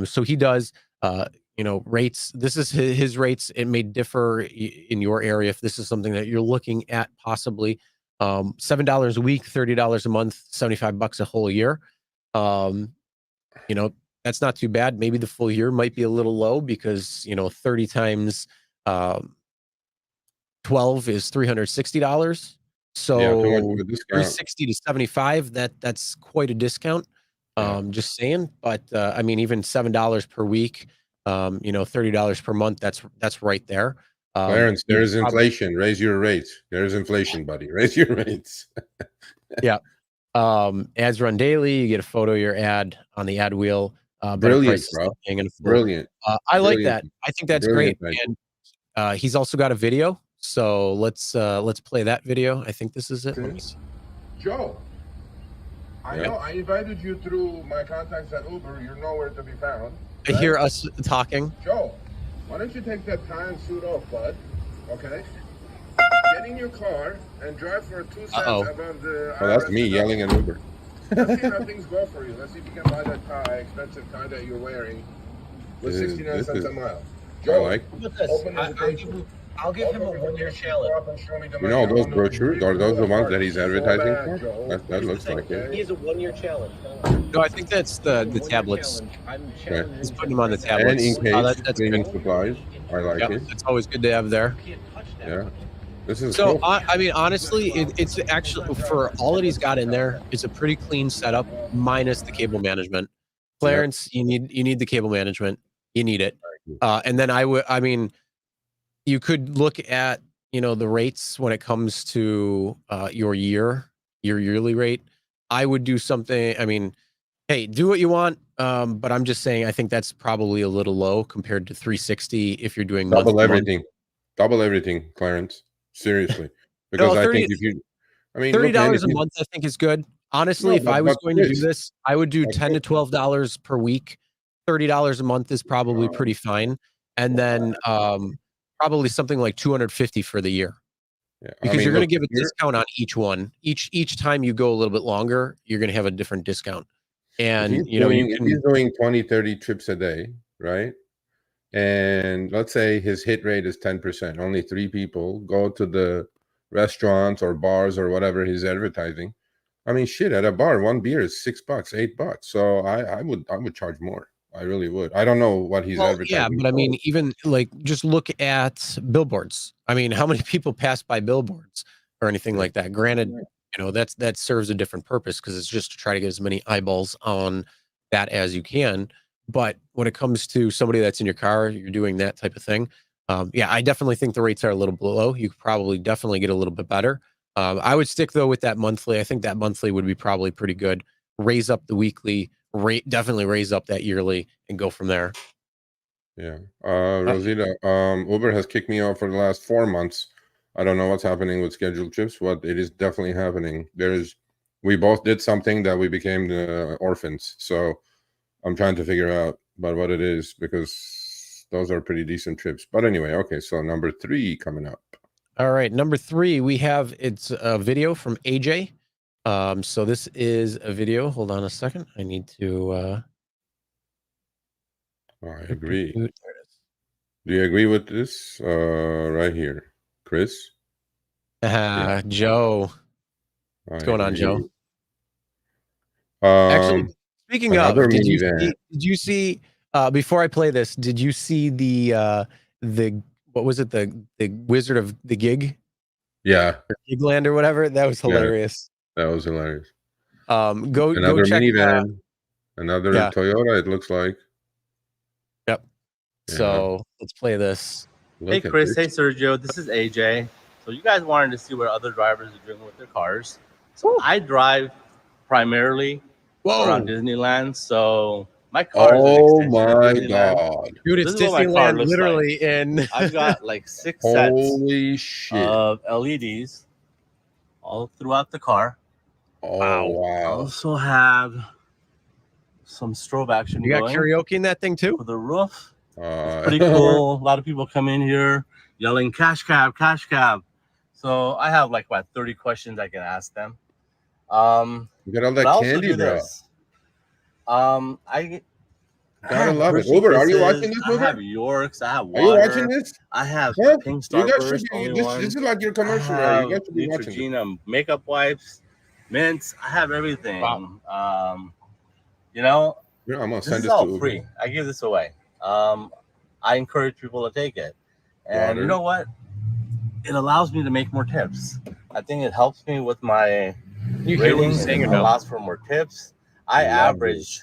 So he does, you know, rates. This is his rates. It may differ in your area if this is something that you're looking at possibly. $7 a week, $30 a month, $75 a whole year. Um, you know, that's not too bad. Maybe the full year might be a little low because you know 30 times 12 is $360. So Yeah, too much of a discount. 360 to 75, that's quite a discount. Just saying. But I mean, even $7 per week, $30 per month, that's right there. Clarence, there is inflation. Raise your rates. There is inflation, buddy. Raise your rates. Yeah. Ads run daily. You get a photo of your ad on the ad wheel. Better Brilliant, prices bro. than paying in full. Brilliant. I like that. I think that's great. Brilliant. And he's also got a video. So let's play that video. I think this is it. Joe, I know I invited you through my contacts at Uber. You're nowhere to be found. I hear us talking. Joe, why don't you take that tie and suit off, bud? Okay. Get in your car and drive for 2 cents above the. Oh, that's me yelling at Uber. Let's see how things go for you. Let's see if you can buy that tie, expensive tie that you're wearing, with 69 cents a mile. Joe, I'll give him a 1-year challenge. You know, those brochures, are those the ones that he's advertising for? That looks like it. He has a 1-year challenge. No, I think that's the tablets. He's putting them on the tablets. And in case cleaning supplies. I like it. It's always good to have there. Yeah. This is so cool. I mean, honestly, it's actually, for all that he's got in there, it's a pretty clean setup minus the cable management. Clarence, you need the cable management. You need it. And then I mean, you could look at, the rates when it comes to your yearly rate. I would do something. I mean, hey, do what you want. But I'm just saying, I think that's probably a little low compared to 360 if you're doing double everything. Double everything, Clarence. Seriously. Because I think if you, I mean, $30 a month, I think is good. Honestly, if I was going to do this, I would do $10 to $12 per week. $30 a month is probably pretty fine. And then probably something like $250 for the year. Yeah. Because you're going to give a discount on each one. Each time you go a little bit longer, you're going to have a different discount. And if he's doing 20, 30 trips a day, right? And let's say his hit rate is 10%. Only 3 people go to the restaurants or bars or whatever he's advertising. I mean, shit, at a bar, 1 beer is $6, $8. So I would charge more. I really would. I don't know what he's advertising. Yeah, but I mean, even like just look at billboards. I mean, how many people pass by billboards or anything like that? Granted, that serves a different purpose because it's just to try to get as many eyeballs on that as you can. But when it comes to somebody that's in your car, you're doing that type of thing. I definitely think the rates are a little below. You could probably definitely get a little bit better. I would stick though with that monthly. I think that monthly would be probably pretty good. Raise up the weekly rate, definitely raise up that yearly and go from there. Yeah. Rosita, Uber has kicked me off for the last 4 months. I don't know what's happening with scheduled trips, but it is definitely happening. We both did something that we became the orphans. So I'm trying to figure out about what it is because those are pretty decent trips. But anyway, okay. So number 3 coming up. All right. Number 3, it's a video from AJ. So this is a video. Hold on a second. I need to. I agree. Do you agree with this right here, Chris? Joe. What's going on, Joe? Actually, speaking of, did you see before I play this, did you see the what was it, the Wizard of the Gig? Yeah. Or Gigland or whatever? That was hilarious. Yeah, that was hilarious. Go check minivan, another Toyota, it looks like. Yep. Yeah. So let's play this. Hey Chris, hey Sergio, this is AJ. So you guys wanted to see what other drivers are doing with their cars. So I drive primarily around Disneyland. So my car is an extension of God. Dude, it's Disneyland literally in I've got like 6 Holy sets shit. of LEDs all throughout the car. Wow. I also have some strobe action. You got karaoke in that thing too? For the roof. It's pretty cool. A lot of people come in here yelling cash cab, cash cab. So I have like about 30 questions I can ask them. You got all that candy, bro. I gotta love it. Uber, are you watching this, Uber? I have Yorks. I have water. Are you watching this? I have Pink Starburst. This is like your commercial, right? You guys should be watching this. Makeup wipes, mints. I have everything. Wow. I'm gonna send this all to free. Uber. I give this away. I encourage people to take it. And you know what? it allows me to make more tips. I think it helps me with my You hear what rating. he's saying or It no? allows for more tips. I Lovely. average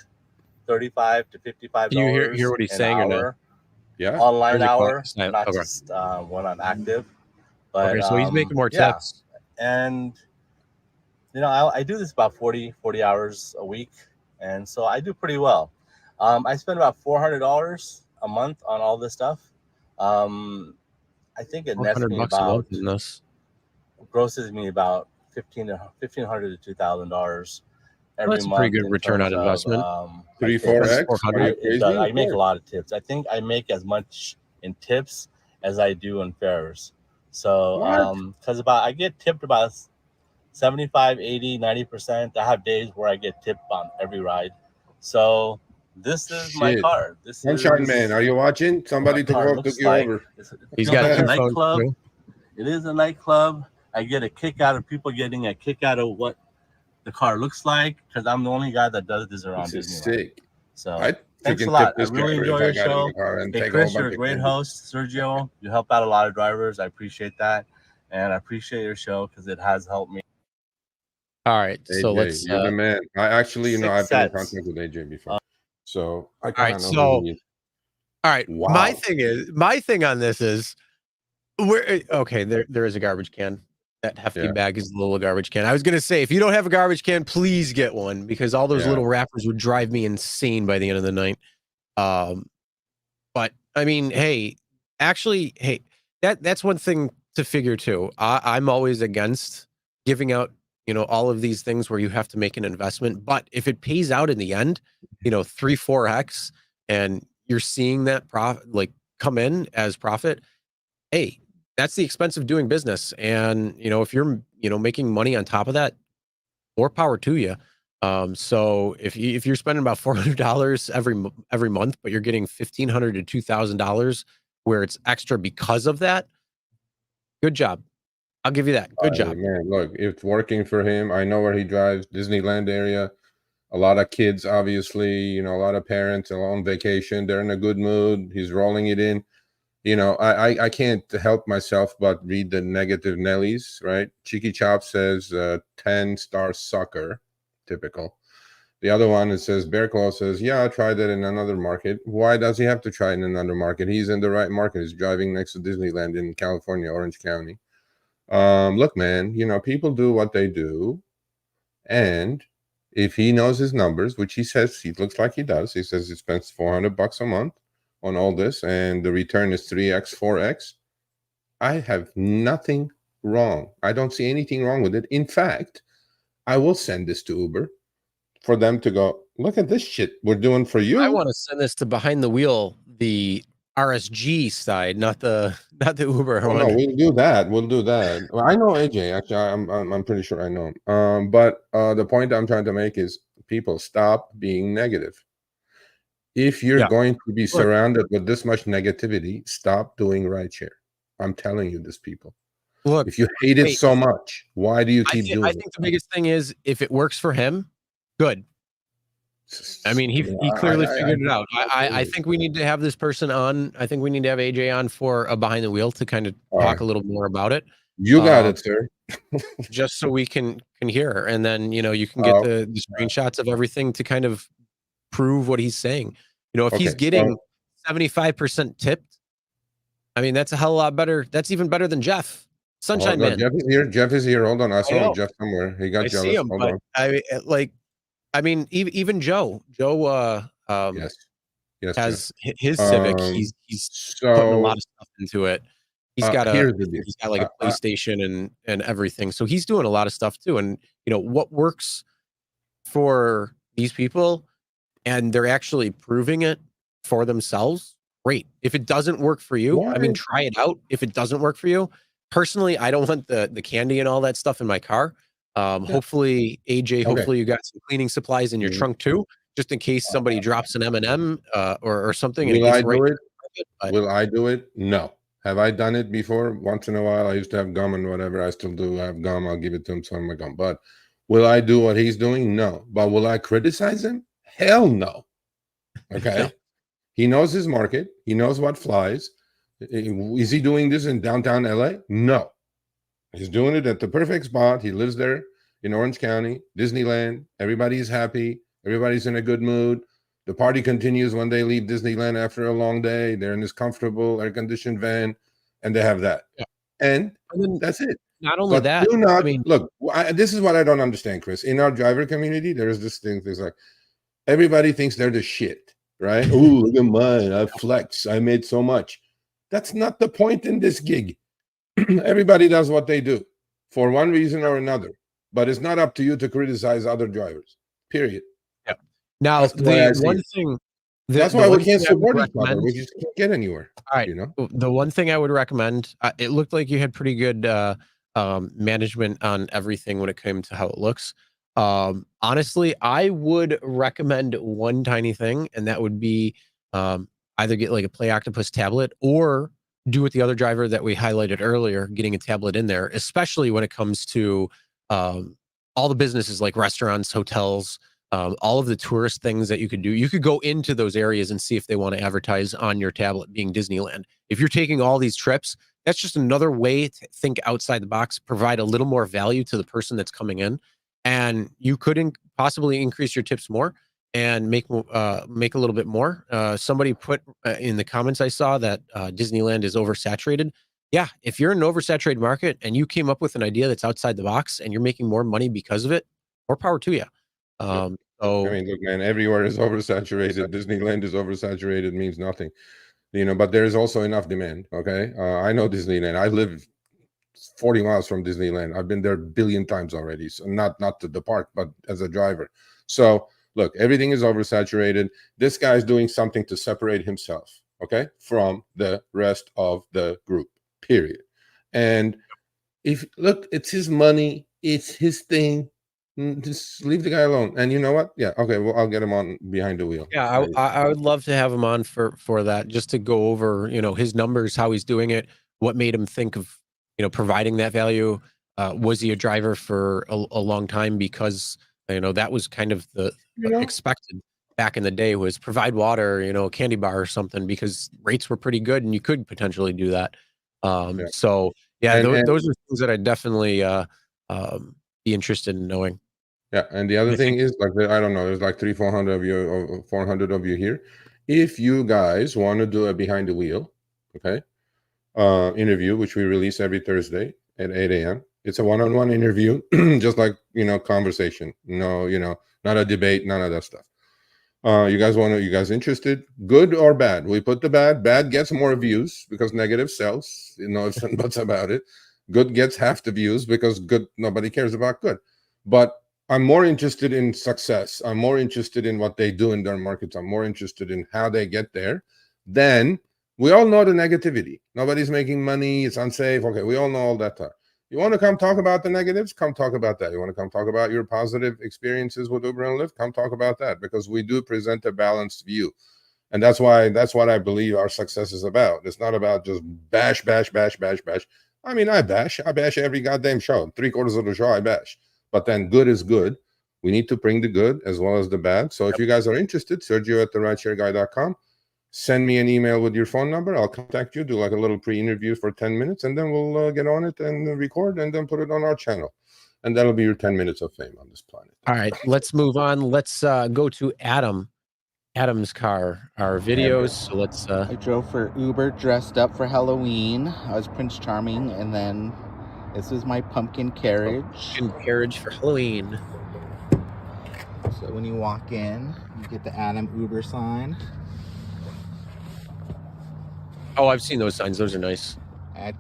$35 to $55 Can you hear what he's an saying or no? hour, Yeah. online Or hour, is it quiet? not Okay. just when I'm active. But Okay, so he's making more yeah, tips. and you know, I do this about 40 hours a week, and so I do pretty well. I spend about $400 a month on all this stuff. Um, I think it nets me $400 a month about, in this. grosses me about $1,500 to $2,000 Well, every that's a pretty month good in return terms on of investment. my 3, tips. 4x. Are 400. you It does. crazy? I Of make a course. lot of tips. I think I make as much in tips as I do in fares. So, What? because I get tipped about 75, 80, 90%. I have days where I get tipped on every ride. So this is my Shit. car. This Sunshine Man, is are you watching? what my Somebody took car looks you like. over. It He's feels got like a headphones nightclub. too. It is a nightclub. I get a kick out of people getting a kick out of what the car looks like because I'm the only guy that does this around This is Disneyland. sick. So I'd thanks a freaking lot. tip I this really driver enjoy if I your got in show. the car and Hey, take a whole Chris, you're a bunch of great candy. host. Sergio, you help out a lot of drivers. I appreciate that. And I appreciate your show because it has helped me. All right, so AJ, let's. you're the man. I actually, you know, 6 I've been in sets. contact with AJ before, so I All kind right, of know so who he is. all right. Wow. My thing on this is where okay, there is a garbage can. That hefty Yeah. bag is a little garbage can. I was gonna say if you don't have a garbage can, please get one because all those Yeah. little wrappers would drive me insane by the end of the night. But I mean, hey, actually, hey, that's one thing to figure too. I'm always against giving out, all of these things where you have to make an investment. But if it pays out in the end, 3, 4x, and you're seeing that profit like come in as profit, hey, that's the expense of doing business. And if you're making money on top of that, more power to you. So if you're spending about $400 every month, but you're getting $1,500 to $2,000 where it's extra because of that, good job. I'll give you that. Good job. Man, look, it's working for him. I know where he drives, Disneyland area. A lot of kids, obviously, a lot of parents are on vacation. They're in a good mood. He's rolling it in. I can't help myself but read the negative Nellies, right? Cheeky Chop says 10-star sucker, typical. The other one, it says Bear Claw says, yeah, I tried that in another market. Why does he have to try it in another market? He's in the right market. He's driving next to Disneyland in California, Orange County. Look, man, people do what they do. And if he knows his numbers, which he says he looks like he does, he says he spends $400 a month on all this, and the return is 3x, 4x. I have nothing wrong. I don't see anything wrong with it. In fact, I will send this to Uber for them to go, look at this shit we're doing for you. I want to send this to behind the wheel, the RSG side, not the Uber Oh, one. no, we'll do that. We'll do that. Well, I know AJ. Actually, I'm pretty sure I know him. But the point I'm trying to make is, people, stop being negative. If you're going to be surrounded with this much negativity, stop doing rideshare. I'm telling you this, people. Look, if you hate it so much, why do you keep doing it? I think the biggest thing is if it works for him, good. I mean, he clearly figured it out. I think we need to have this person on. I think we need to have AJ on for a behind the wheel to kind of talk a little more about it. You got it, sir. Just so we can hear her. And then, you can get the screenshots of everything to kind of prove what he's saying. If he's getting 75% tipped, I mean, that's a hell of a lot better. That's even better than Jeff. Sunshine Man. Jeff is here. Jeff is here. Hold on. I saw Jeff somewhere. He got jealous. See him, Hold but on. I mean, even Joe. Joe yes, has his Civic. He's putting a lot of stuff into it. He's got he's got like a PlayStation and everything. So he's doing a lot of stuff too. And what works for these people, and they're actually proving it for themselves. Great. If it doesn't work for you, I mean, try it out. If it doesn't work for you, personally, I don't want the candy and all that stuff in my car. Hopefully, AJ, hopefully you got some cleaning supplies in your trunk too, just in case somebody drops an M&M or something. Will I do it? Will I do it? No. Have I done it before? Once in a while, I used to have gum and whatever. I still do have gum. I'll give it to him, some of my gum. But will I do what he's doing? No. But will I criticize him? Hell no. Okay. He knows his market. He knows what flies. Is he doing this in downtown LA? No. He's doing it at the perfect spot. He lives there in Orange County, Disneyland. Everybody's happy. Everybody's in a good mood. The party continues when they leave Disneyland after a long day. They're in this comfortable air-conditioned van, and they have that. Yeah. And that's it. Not only But that, do not, I mean, look, this is what I don't understand, Chris. In our driver community, there is this thing, there's like, everybody thinks they're the shit, right? Oh, look at mine. I flex. I made so much. That's not the point in this gig. Everybody does what they do for one reason or another, but it's not up to you to criticize other drivers, period. Yeah. Now, the one thing that's why we can't support each other. We just can't get anywhere. All right. You know, the one thing I would recommend, it looked like you had pretty good management on everything when it came to how it looks. Honestly, I would recommend one tiny thing, and that would be either get like a Play Octopus tablet or do with the other driver that we highlighted earlier, getting a tablet in there, especially when it comes to all the businesses like restaurants, hotels, all of the tourist things that you could do. You could go into those areas and see if they want to advertise on your tablet, being Disneyland. If you're taking all these trips, that's just another way to think outside the box, provide a little more value to the person that's coming in. And you could possibly increase your tips more and make a little bit more. Somebody put in the comments I saw that Disneyland is oversaturated. Yeah, if you're in an oversaturated market and you came up with an idea that's outside the box and you're making more money because of it, more power to you. So I mean, look, man, everywhere is oversaturated. Disneyland is oversaturated means nothing, you know. But there is also enough demand. Okay, I know Disneyland. I live 40 miles from Disneyland. I've been there a billion times already. So not to the park, but as a driver. So look, everything is oversaturated. This guy's doing something to separate himself, okay, from the rest of the group, period. And if, look, it's his money, it's his thing. Just leave the guy alone. And you know what? Yeah, okay, well, I'll get him on behind the wheel. Yeah, I would love to have him on for that, just to go over, you know, his numbers, how he's doing it, what made him think of, you know, providing that value. Was he a driver for a long time? Because, you know, that was kind of the expected back in the day, was provide water, you know, a candy bar or something, because rates were pretty good and you could potentially do that. So yeah, those are things that I definitely be interested in knowing. Yeah, and the other thing is, like, I don't know, there's like 400 of you, or 400 of you here. If you guys want to do a behind the wheel, okay, interview, which we release every Thursday at 8 a.m. It's a one-on-one interview, just like, you know, conversation. No, you know, not a debate, none of that stuff. You guys interested? Good or bad? We put the bad. Bad gets more views because negative sells. You know, ifs and buts about it. Good gets half the views because good, nobody cares about good. But I'm more interested in success. I'm more interested in what they do in their markets. I'm more interested in how they get there. Then we all know the negativity. Nobody's making money. It's unsafe. Okay, we all know all that stuff. You want to come talk about the negatives? Come talk about that. You want to come talk about your positive experiences with Uber and Lyft? Come talk about that, because we do present a balanced view. And that's what I believe our success is about. It's not about just bash, bash, bash, bash, bash. I mean, I bash every goddamn show. 3/4 of the show I bash. But then good is good. We need to bring the good as well as the bad. So if you guys are interested, Sergio@therideshareguy.com. Send me an email with your phone number. I'll contact you, do like a little pre-interview for 10 minutes, and then we'll get on it and record and then put it on our channel. And that'll be your 10 minutes of fame on this planet. All right, let's move on. Let's go to Adam's car, our videos. So let's I drove for Uber dressed up for Halloween. I was Prince Charming, and then this is my pumpkin carriage. Pumpkin carriage for Halloween. So when you walk in, you get the Adam Uber sign. Oh, I've seen those signs. Those are nice.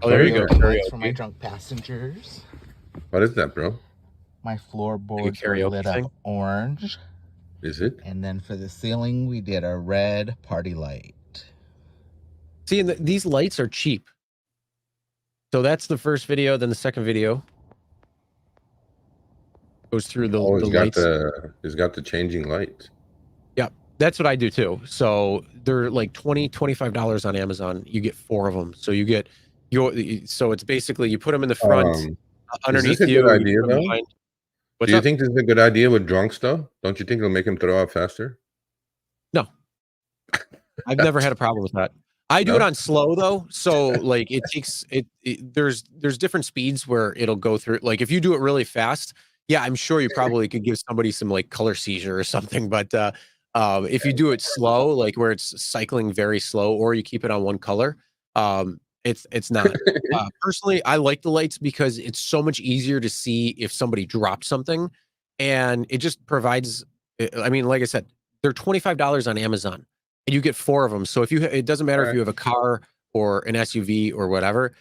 Oh, there you go. Karaoke for my drunk passengers. What is that, bro? My floorboards are lit up orange. Is it? And then for the ceiling, we did a red party light. See, and these lights are cheap. So that's the first video. Then the second video goes through the lights. It's got the changing lights. Yeah, that's what I do too. So they're like $20, $25 on Amazon. You get 4 of them. So you get so it's basically you put them in the front, underneath is this a you. Good idea, though? Do you up? think this is a good idea with drunks, though? Don't you think it'll make him throw up faster? No, I've never had a problem with that. I do No? it on slow though, so like it takes it. There's different speeds where it'll go through. Like if you do it really fast, yeah, I'm sure you probably could give somebody some like color seizure or something. But if you do it slow, like where it's cycling very slow, or you keep it on one color, it's not. Personally, I like the lights because it's so much easier to see if somebody dropped something, and it just provides. I mean, like I said, they're $25 on Amazon, and you get 4 of them. So if you, it doesn't matter if Alright. you have a car or an SUV or whatever.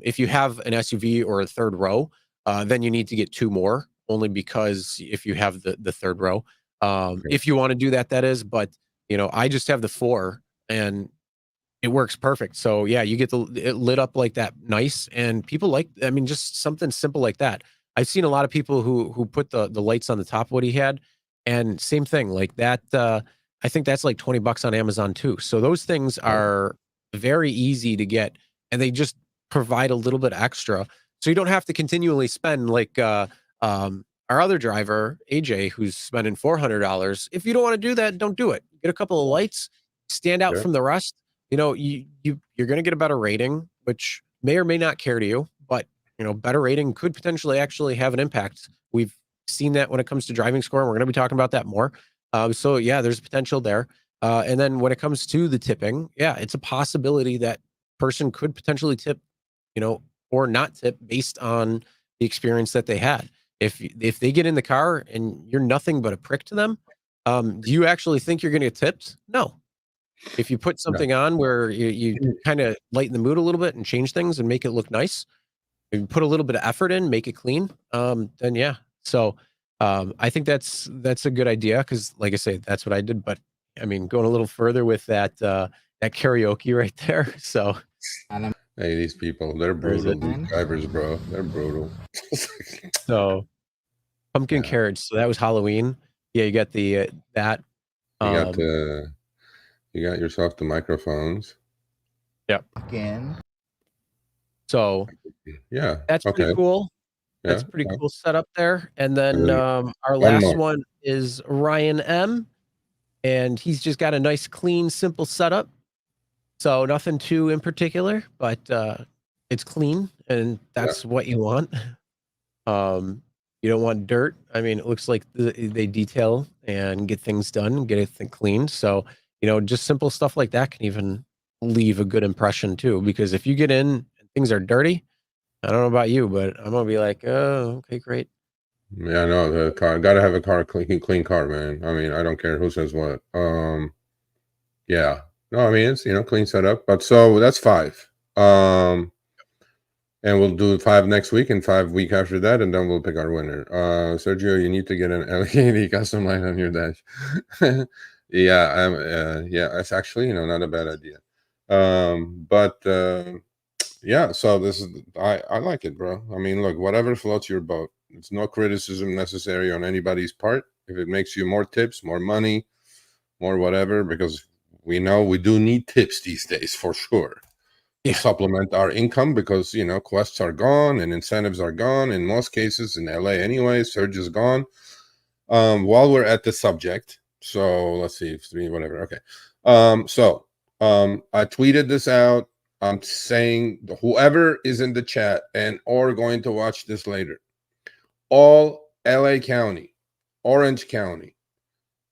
If you have an SUV or a third row, then you need to get 2 more, only because if you have the third row, if you want to do that, that is. But you know, I just have the 4, and it works perfect. So yeah, you get it lit up like that, nice, and people like. I mean, just something simple like that. I've seen a lot of people who put the lights on the top of what he had, and same thing like that. I think that's like $20 on Amazon too. So those things are very easy to get, and they just provide a little bit extra, so you don't have to continually spend like our other driver AJ, who's spending $400. If you don't want to do that, don't do it. Get a couple of lights, stand out from the rest. You know, you're going to get a better rating, which may or may not care to you, but you know, better rating could potentially actually have an impact. We've seen that when it comes to driving score, and we're going to be talking about that more. So yeah, there's potential there. And then when it comes to the tipping, yeah, it's a possibility that person could potentially tip, you know, or not tip based on the experience that they had. If they get in the car and you're nothing but a prick to them, do you actually think you're going to get tipped? No. If you put something on where you kind of lighten the mood a little bit and change things and make it look nice, if you put a little bit of effort in, make it clean, then yeah. So I think that's a good idea, because like I say, that's what I did. But I mean, going a little further with that karaoke right there. So Hey, these people, they're brutal. These drivers, bro, they're brutal. So pumpkin carriage. So that was Halloween. Yeah, you got the that. You got yourself the microphones. Yep. Again. So yeah, that's pretty cool. That's a pretty cool setup there. And then our last one is Ryan M, and he's just got a nice, clean, simple setup. So nothing too in particular, but it's clean, and that's what you want. You don't want dirt. I mean, it looks like they detail and get things done, get it cleaned. So, you know, just simple stuff like that can even leave a good impression too. Because if you get in and things are dirty, I don't know about you, but I'm gonna be like, oh, okay, great. Yeah, no, the car, gotta have a clean car, man. I mean, I don't care who says what. Yeah, no, I mean, it's, you know, clean setup. But so that's 5. And we'll do 5 next week and 5 week after that, and then we'll pick our winner. Sergio, you need to get an LED custom light on your dash. Yeah, that's actually, you know, not a bad idea. Yeah, so this is, I like it, bro. I mean, look, whatever floats your boat. It's no criticism necessary on anybody's part. If it makes you more tips, more money, more whatever, because we know we do need tips these days for sure. To supplement our income, because you know, quests are gone and incentives are gone in most cases in LA anyway. Surge is gone. While we're at the subject, so let's see, whatever. Okay. I tweeted this out. I'm saying whoever is in the chat and or going to watch this later, all LA County, Orange County,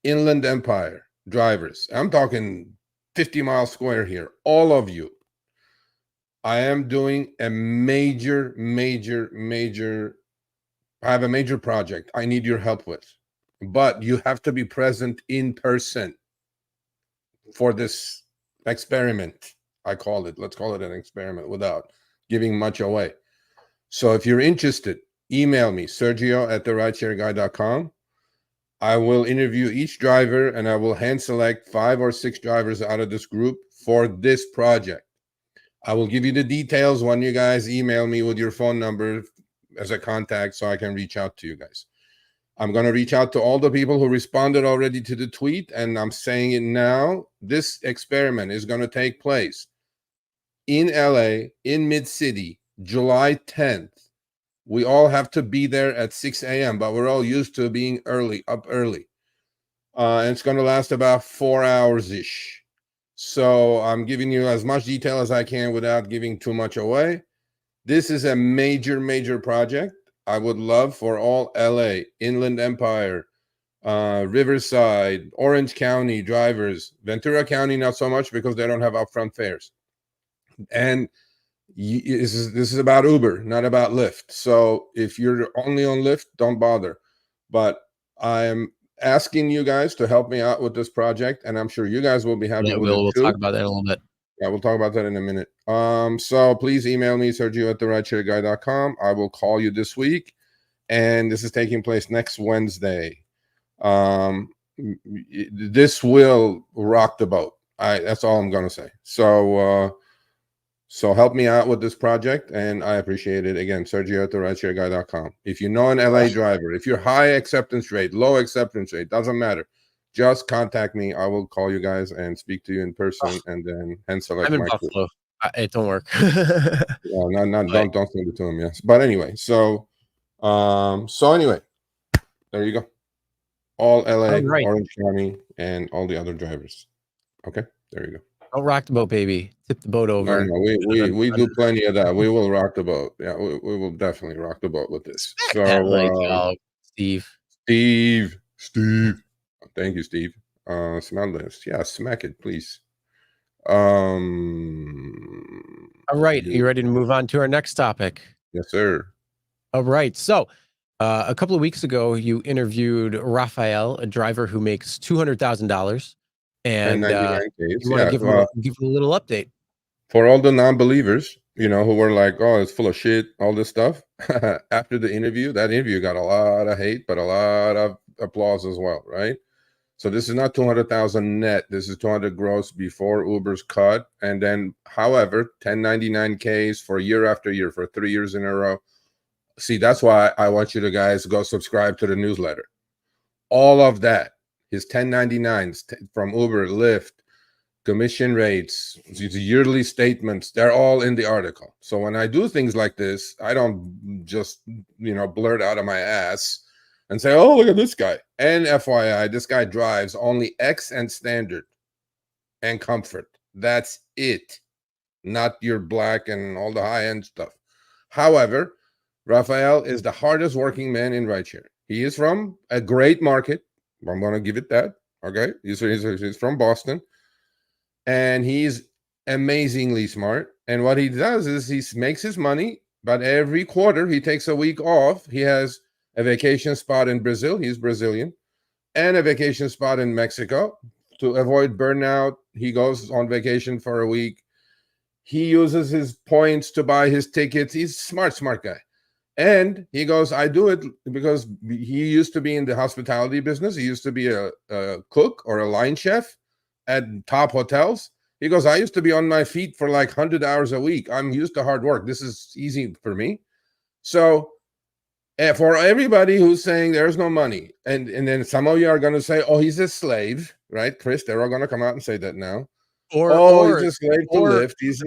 Inland Empire drivers, I'm talking 50-mile square here, all of you, I am doing a major, I have a major project I need your help with, but you have to be present in person for this experiment. I call it, let's call it an experiment without giving much away. So if you're interested, email me, sergio@therideshareguy.com. I will interview each driver, and I will hand select 5 or 6 drivers out of this group for this project. I will give you the details when you guys email me with your phone number as a contact so I can reach out to you guys. I'm going to reach out to all the people who responded already to the tweet, and I'm saying it now. This experiment is going to take place in LA, in Mid-City, July 10th. We all have to be there at 6 a.m., but we're all used to being early, up early. And it's going to last about 4 hours-ish. So I'm giving you as much detail as I can without giving too much away. This is a major project. I would love for all LA, Inland Empire, Riverside, Orange County drivers, Ventura County, not so much because they don't have upfront fares. And this is about Uber, not about Lyft. So if you're only on Lyft, don't bother. But I'm asking you guys to help me out with this project, and I'm sure you guys will be happy with it too. We'll talk about that in a little bit. Yeah, we'll talk about that in a minute. So please email me, Sergio@therideshareguy.com. I will call you this week, and this is taking place next Wednesday. This will rock the boat. That's all I'm gonna say. So help me out with this project, and I appreciate it. Again, Sergio@therideshareguy.com. If you know an LA driver, if you're high acceptance rate, low acceptance rate, doesn't matter. Just contact me. I will call you guys and speak to you in person, and then hand select I'm in my Buffalo. It don't work. Don't send it to him. Yes, but anyway, so anyway, there you go. All LA, right. Orange County, and all the other drivers. Okay, there you go. Don't rock the boat, baby. Tip the boat over. No, we do plenty of that. We will rock the boat. Yeah, we will definitely rock the boat with this. So, Steve. Thank you, Steve. Smell this. Yeah, smack it, please. All right. You ready to move on to our next topic? Yes, sir. All right. So a couple of weeks ago, you interviewed Rafael, a driver who makes $200,000. And you want to give him a little update. For all the non-believers, who were like, oh, it's full of shit, all this stuff. After the interview, that interview got a lot of hate, but a lot of applause as well, right? So this is not 200,000 net. This is 200 gross before Uber's cut. And then, however, 1099Ks for year after year for 3 years in a row. See, that's why I want you to guys go subscribe to the newsletter. All of that, his 1099s from Uber, Lyft, commission rates, these yearly statements, they're all in the article. So when I do things like this, I don't just, blurt out of my ass and say, oh, look at this guy. And FYI, this guy drives only X and standard and comfort. That's it. Not your black and all the high-end stuff. However, Rafael is the hardest working man in rideshare. He is from a great market. I'm going to give it that. Okay. He's from Boston. And he's amazingly smart. And what he does is he makes his money, but every quarter he takes a week off. He has a vacation spot in Brazil. He's Brazilian. And a vacation spot in Mexico. To avoid burnout, he goes on vacation for a week. He uses his points to buy his tickets. He's a smart guy. And he goes, I do it because he used to be in the hospitality business. He used to be a cook or a line chef at top hotels. He goes, I used to be on my feet for like 100 hours a week. I'm used to hard work. This is easy for me. So for everybody who's saying there's no money, and then some of you are going to say, oh, he's a slave, right, Chris? They're all going to come out and say that now. Or he's a slave to Lyft. He's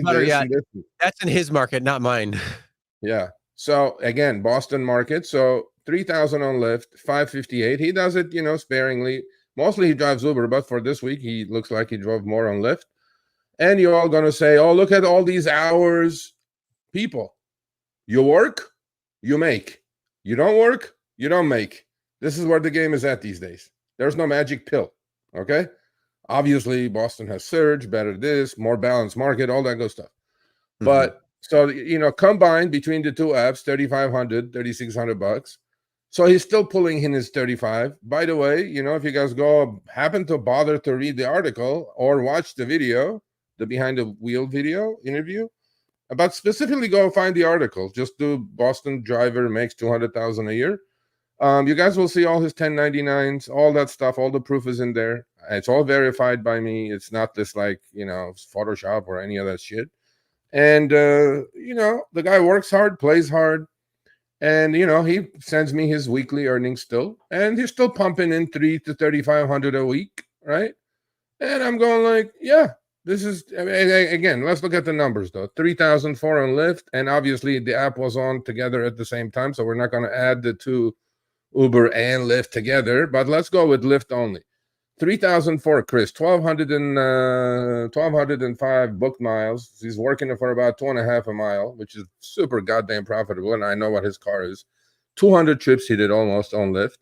that's in his market, not mine. Yeah. So again, Boston market. So 3,000 on Lyft, 558. He does it, sparingly. Mostly he drives Uber, but for this week, he looks like he drove more on Lyft. And you're all going to say, oh, look at all these hours. People, you work, you make. You don't work, you don't make. This is where the game is at these days. There's no magic pill, okay? Obviously, Boston has surge, better this, more balanced market, all that good stuff. Mm-hmm. But so, combined between the two apps, $3,500, $3,600. So he's still pulling in his 35. By the way, if you guys happen to bother to read the article or watch the video, the behind the wheel video interview, but specifically go find the article. Just do Boston driver makes 200,000 a year. You guys will see all his 1099s, all that stuff. All the proof is in there. It's all verified by me. It's not this Photoshop or any of that shit. And, the guy works hard, plays hard. And, he sends me his weekly earnings still. And he's still pumping in $3,000 to $3,500 a week, right? And I'm going like, yeah, this is, again, let's look at the numbers, though. 3,004 on Lyft. And obviously, the app was on together at the same time. So we're not going to add the two Uber and Lyft together. But let's go with Lyft only. 3,000 for Chris, 1,205 booked miles. He's working for about 2.5 a mile, which is super goddamn profitable. And I know what his car is. 200 trips he did almost on Lyft.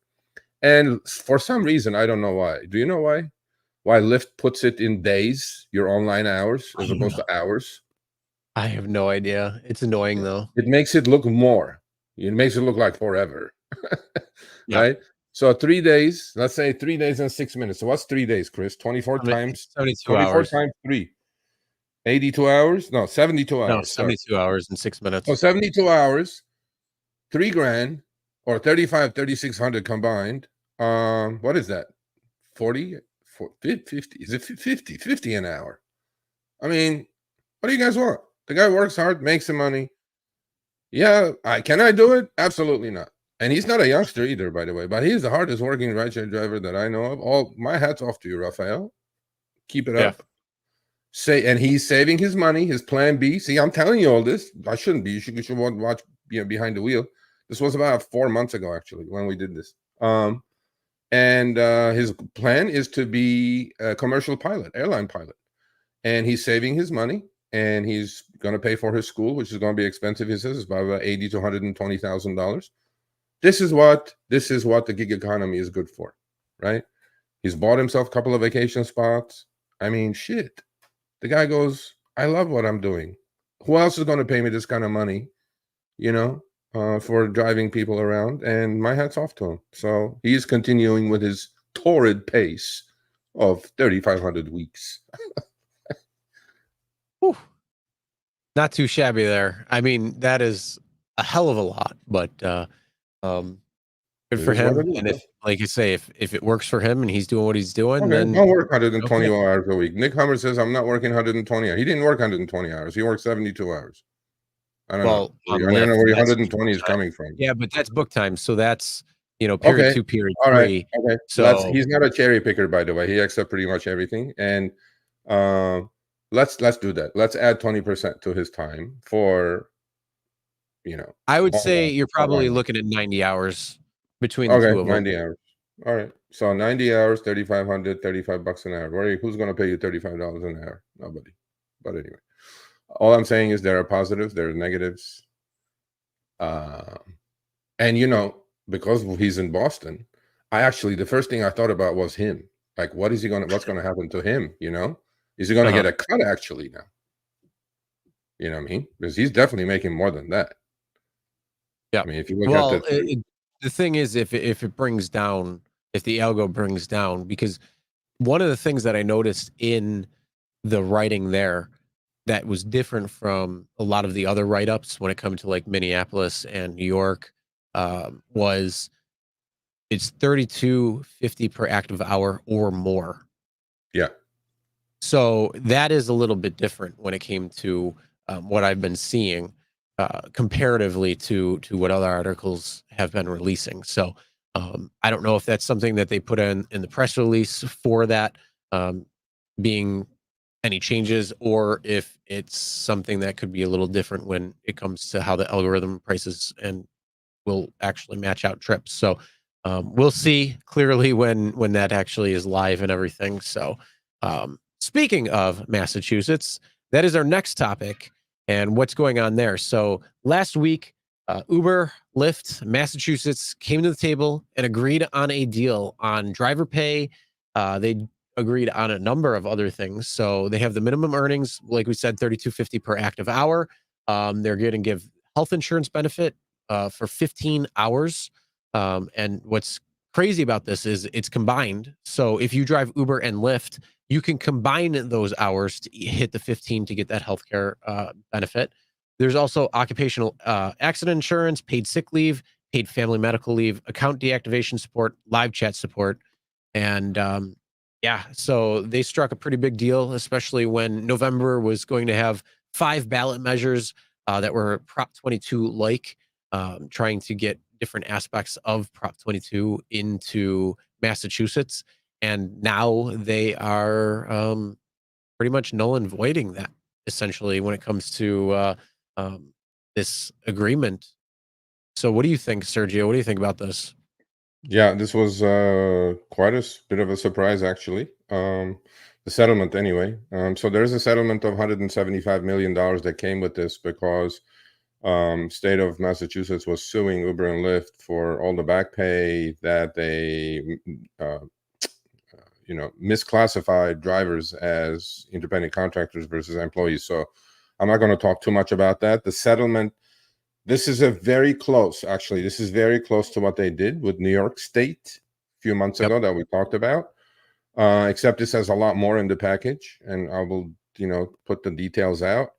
And for some reason, I don't know why. Do you know why? Why Lyft puts it in days, your online hours, as opposed to hours? I have no idea. It's annoying though. It makes it look more. It makes it look like forever. Right? So 3 days, let's say 3 days and 6 minutes. So what's 3 days, Chris? 24 times 72 24 hours. times 3. 82 hours? No, 72 hours. No, 72 hours and 6 minutes. So 72 hours, $3,000 or 3,600 combined. What is that? 40, 50? Is it 50? 50 an hour. I mean, what do you guys want? The guy works hard, makes some money. Yeah, can I do it? Absolutely not. And he's not a youngster either, by the way, but he's the hardest working rideshare driver that I know of. All my hat's off to you, Rafael. Keep it up. And he's saving his money, his plan B. See, I'm telling you all this. I shouldn't be. You should watch behind the wheel. This was about 4 months ago, actually, when we did this. And his plan is to be a commercial pilot, airline pilot. And he's saving his money. And he's going to pay for his school, which is going to be expensive. He says it's about $80,000 to $120,000. This is what the gig economy is good for, right? He's bought himself a couple of vacation spots. I mean, shit. The guy goes, I love what I'm doing. Who else is going to pay me this kind of money, for driving people around? And my hat's off to him. So he's continuing with his torrid pace of 3,500 weeks. Whew. Not too shabby there. I mean, that is a hell of a lot, but good for him. And if, like you say, if it works for him and he's doing what he's doing, then don't work 120 hours a week. Nick Hummer says, I'm not working 120 hours. He didn't work 120 hours. He worked 72 hours. I don't know. I don't know where 120 is coming from. Yeah, but that's book time. So that's, period 2, period 3. All right. Okay. So he's not a cherry picker, by the way. He accepts pretty much everything. And let's do that. Let's add 20% to his time for, I would say you're probably looking at 90 hours between the two of them. 90 hours. All right. So 90 hours, 3,500, $35 an hour. Who's going to pay you $35 an hour? Nobody. But anyway, all I'm saying is there are positives, there are negatives. And because he's in Boston, the first thing I thought about was him. Like, what's going to happen to him? Is he going to get a cut actually now? You know what I mean? Because he's definitely making more than that. Yeah. I mean, if you look at the thing is, if it brings down, if the algo brings down, because one of the things that I noticed in the writing there that was different from a lot of the other write-ups when it comes to like Minneapolis and New York was it's $32.50 per active hour or more. Yeah. So that is a little bit different when it came to what I've been seeing comparatively to what other articles have been releasing. So I don't know if that's something that they put in the press release for that being any changes, or if it's something that could be a little different when it comes to how the algorithm prices and will actually match out trips. So we'll see clearly when that actually is live and everything. So speaking of Massachusetts, that is our next topic and what's going on there. So last week, Uber, Lyft, Massachusetts came to the table and agreed on a deal on driver pay. They agreed on a number of other things. So they have the minimum earnings, like we said, $32.50 per active hour. They're going to give health insurance benefit for 15 hours. And what's crazy about this is it's combined. So if you drive Uber and Lyft, you can combine those hours to hit the 15 to get that healthcare benefit. There's also occupational accident insurance, paid sick leave, paid family medical leave, account deactivation support, live chat support. And so they struck a pretty big deal, especially when November was going to have 5 ballot measures that were Prop 22 like, trying to get different aspects of Prop 22 into Massachusetts. And now they are pretty much null and voiding that, essentially, when it comes to this agreement. So what do you think, Sergio? What do you think about this? Yeah, this was quite a bit of a surprise, actually. The settlement, anyway. So there's a settlement of $175 million that came with this because state of Massachusetts was suing Uber and Lyft for all the back pay that they, misclassified drivers as independent contractors versus employees. So I'm not going to talk too much about that. The settlement. This is very close to what they did with New York State a few months ago that we talked about. Except this has a lot more in the package, and I will, put the details out.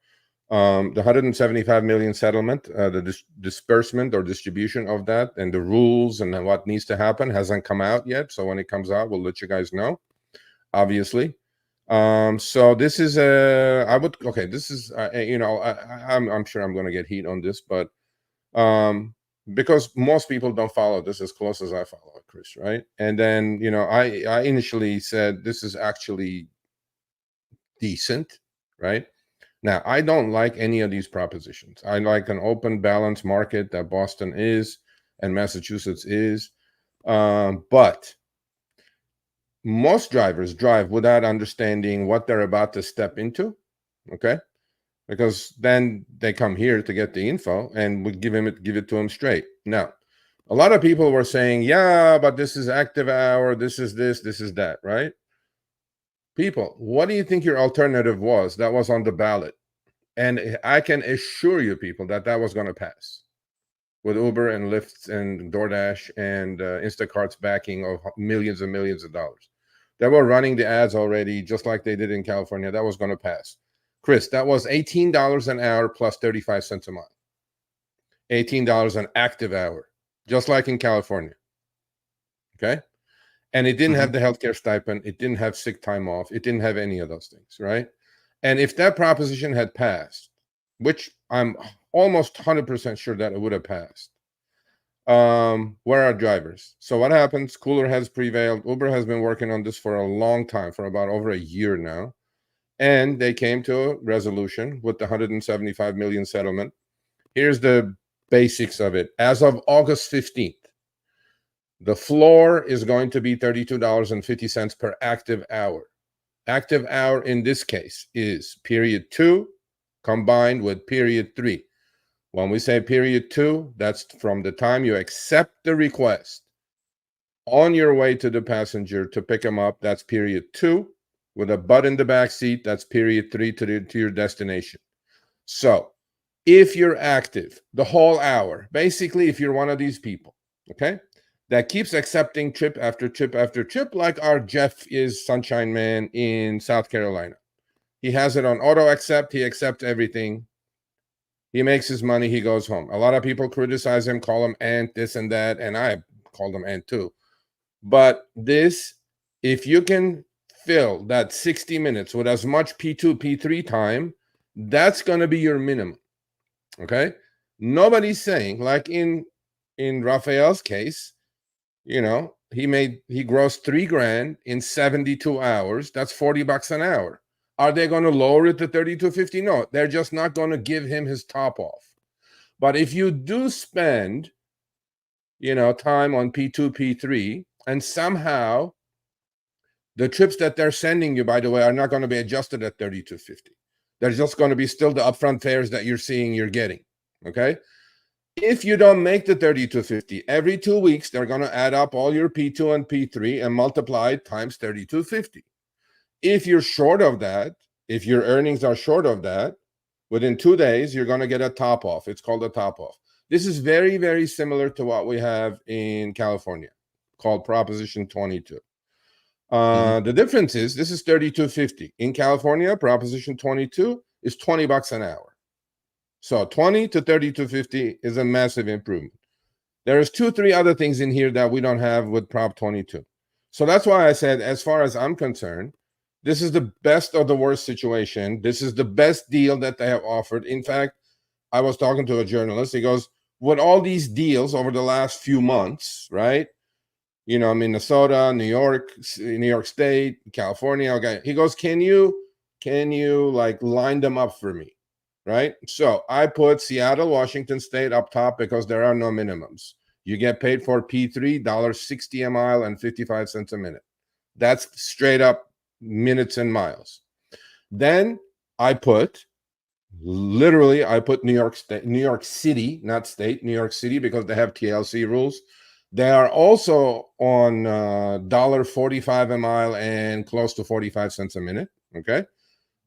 The 175 million settlement, the disbursement or distribution of that, and the rules and then what needs to happen hasn't come out yet. So when it comes out, we'll let you guys know, obviously. So this is I'm sure I'm going to get heat on this, but because most people don't follow this as close as I follow it, Chris, right? And then I initially said this is actually decent, right? Now, I don't like any of these propositions. I like an open, balanced market that Boston is and Massachusetts is, but most drivers drive without understanding what they're about to step into, okay? Because then they come here to get the info and we give it to them straight. Now, a lot of people were saying, yeah, but this is active hour, this is that, right? People, what do you think your alternative was that was on the ballot? And I can assure you, people, that was going to pass with Uber and Lyft and DoorDash and Instacart's backing of millions and millions of dollars. They were running the ads already, just like they did in California. That was going to pass. Chris, that was $18 an hour plus 35 cents a mile. $18 an active hour, just like in California. Okay? And it didn't have the healthcare stipend. It didn't have sick time off. It didn't have any of those things, right? And if that proposition had passed, which I'm almost 100% sure that it would have passed, where are drivers? So what happens? Cooler heads prevailed. Uber has been working on this for a long time, for about over a year now. And they came to a resolution with the 175 million settlement. Here's the basics of it. As of August 15th, the floor is going to be $32.50 per active hour. Active hour in this case is period 2 combined with period 3. When we say period 2, that's from the time you accept the request on your way to the passenger to pick them up. That's period 2. With a butt in the back seat, that's period 3 to your destination. So if you're active the whole hour, basically, if you're one of these people, okay, that keeps accepting trip after trip after trip, like our Jeff is, Sunshine Man in South Carolina. He has it on auto accept. He accepts everything. He makes his money. He goes home. A lot of people criticize him, call him ant, this and that, and I called him ant too. But this, if you can fill that 60 minutes with as much P2, P3 time, that's going to be your minimum. Okay? Nobody's saying, like in Rafael's case, he grossed $3,000 in 72 hours. That's $40 an hour. Are they going to lower it to $32.50? No, they're just not going to give him his top off. But if you do spend, time on P2, P3, and somehow the trips that they're sending you, by the way, are not going to be adjusted at $32.50. They're just going to be still the upfront fares that you're getting. Okay? If you don't make the $32.50, every 2 weeks, they're going to add up all your P2 and P3 and multiply it times $32.50. If you're short of that, if your earnings are short of that, within 2 days, you're going to get a top off. It's called a top off. This is very, very similar to what we have in California, called Proposition 22. The difference is this is $32.50. In California, Proposition 22 is $20 an hour. So 20 to $32.50 is a massive improvement. There's 2-3 other things in here that we don't have with Prop 22. So that's why I said, as far as I'm concerned, this is the best of the worst situation. This is the best deal that they have offered. In fact, I was talking to a journalist. He goes, with all these deals over the last few months, right? Minnesota, New York State, California. Okay. He goes, can you like line them up for me? Right. So I put Seattle, Washington State up top because there are no minimums. You get paid for P3, $1.60 a mile and 55 cents a minute. That's straight up minutes and miles. Then I put New York State, New York City, not state, New York City, because they have TLC rules. They are also on $1.45 a mile and close to 45 cents a minute. Okay.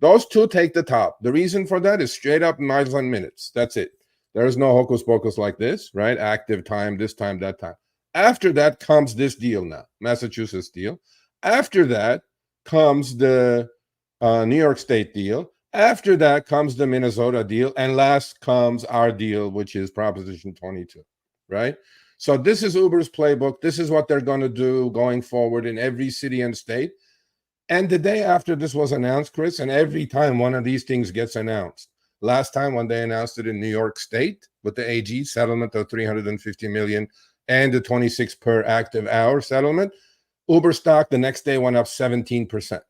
Those two take the top. The reason for that is straight up miles and minutes. That's it. There is no hocus pocus like this, right? Active time, this time, that time. After that comes this deal now, Massachusetts deal. After that comes the New York State deal. After that comes the Minnesota deal. And last comes our deal, which is Proposition 22, right? So this is Uber's playbook. This is what they're going to do going forward in every city and state. And the day after this was announced, Chris, and every time one of these things gets announced, last time when they announced it in New York State with the AG settlement of $350 million and the 26 per active hour settlement, Uber stock the next day went up 17%.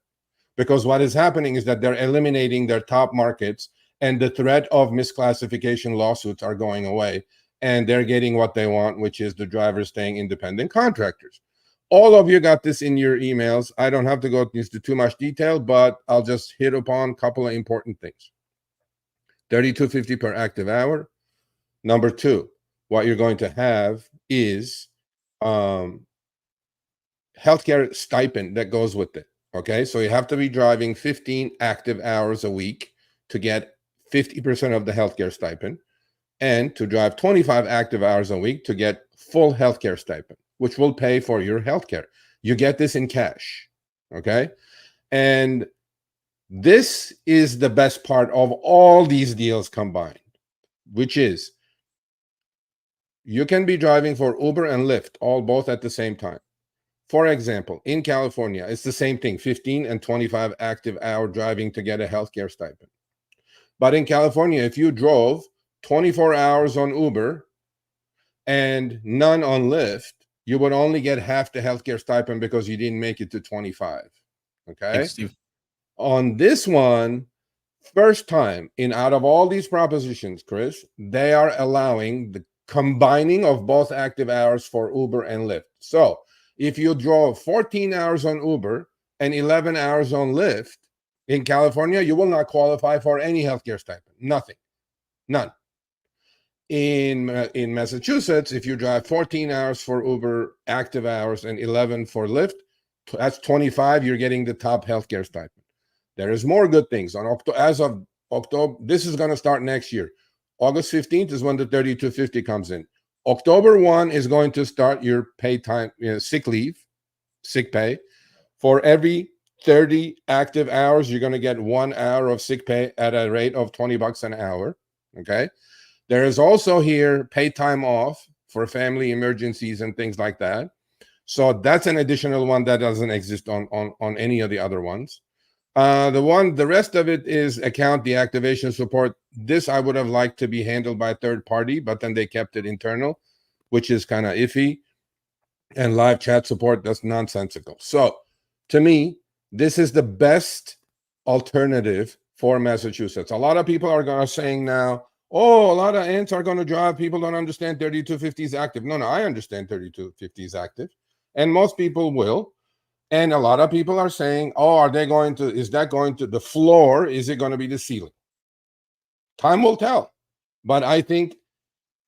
Because what is happening is that they're eliminating their top markets and the threat of misclassification lawsuits are going away. And they're getting what they want, which is the drivers staying independent contractors. All of you got this in your emails. I don't have to go into too much detail, but I'll just hit upon a couple of important things. $32.50 per active hour. Number two, what you're going to have is healthcare stipend that goes with it. Okay, so you have to be driving 15 active hours a week to get 50% of the healthcare stipend, and to drive 25 active hours a week to get full healthcare stipend, which will pay for your healthcare. You get this in cash, okay? And this is the best part of all these deals combined, which is you can be driving for Uber and Lyft, both at the same time. For example, in California, it's the same thing, 15 and 25 active hour driving to get a healthcare stipend. But in California, if you drove 24 hours on Uber and none on Lyft, you would only get half the healthcare stipend because you didn't make it to 25. Okay. Thanks, Steve. On this one, first time out of all these propositions, Chris, they are allowing the combining of both active hours for Uber and Lyft. So if you drove 14 hours on Uber and 11 hours on Lyft in California, you will not qualify for any healthcare stipend. Nothing. None. In Massachusetts, if you drive 14 hours for Uber active hours and 11 for Lyft, that's 25. You're getting the top healthcare stipend. There is more good things. As of October, this is going to start next year. August 15th is when the 3250 comes in. October 1 is going to start your pay time, sick leave, sick pay. For every 30 active hours, you're going to get 1 hour of sick pay at a rate of $20 an hour. Okay. There is also here pay time off for family emergencies and things like that. So that's an additional one that doesn't exist on any of the other ones. The rest of it is account deactivation support. This I would have liked to be handled by a third party, but then they kept it internal, which is kind of iffy. And live chat support, that's nonsensical. So to me, this is the best alternative for Massachusetts. A lot of people are saying now, oh, a lot of ants are going to drive. People don't understand 3250 is active. No, I understand 3250 is active. And most people will. And a lot of people are saying, oh, is that going to the floor? Is it going to be the ceiling? Time will tell. But I think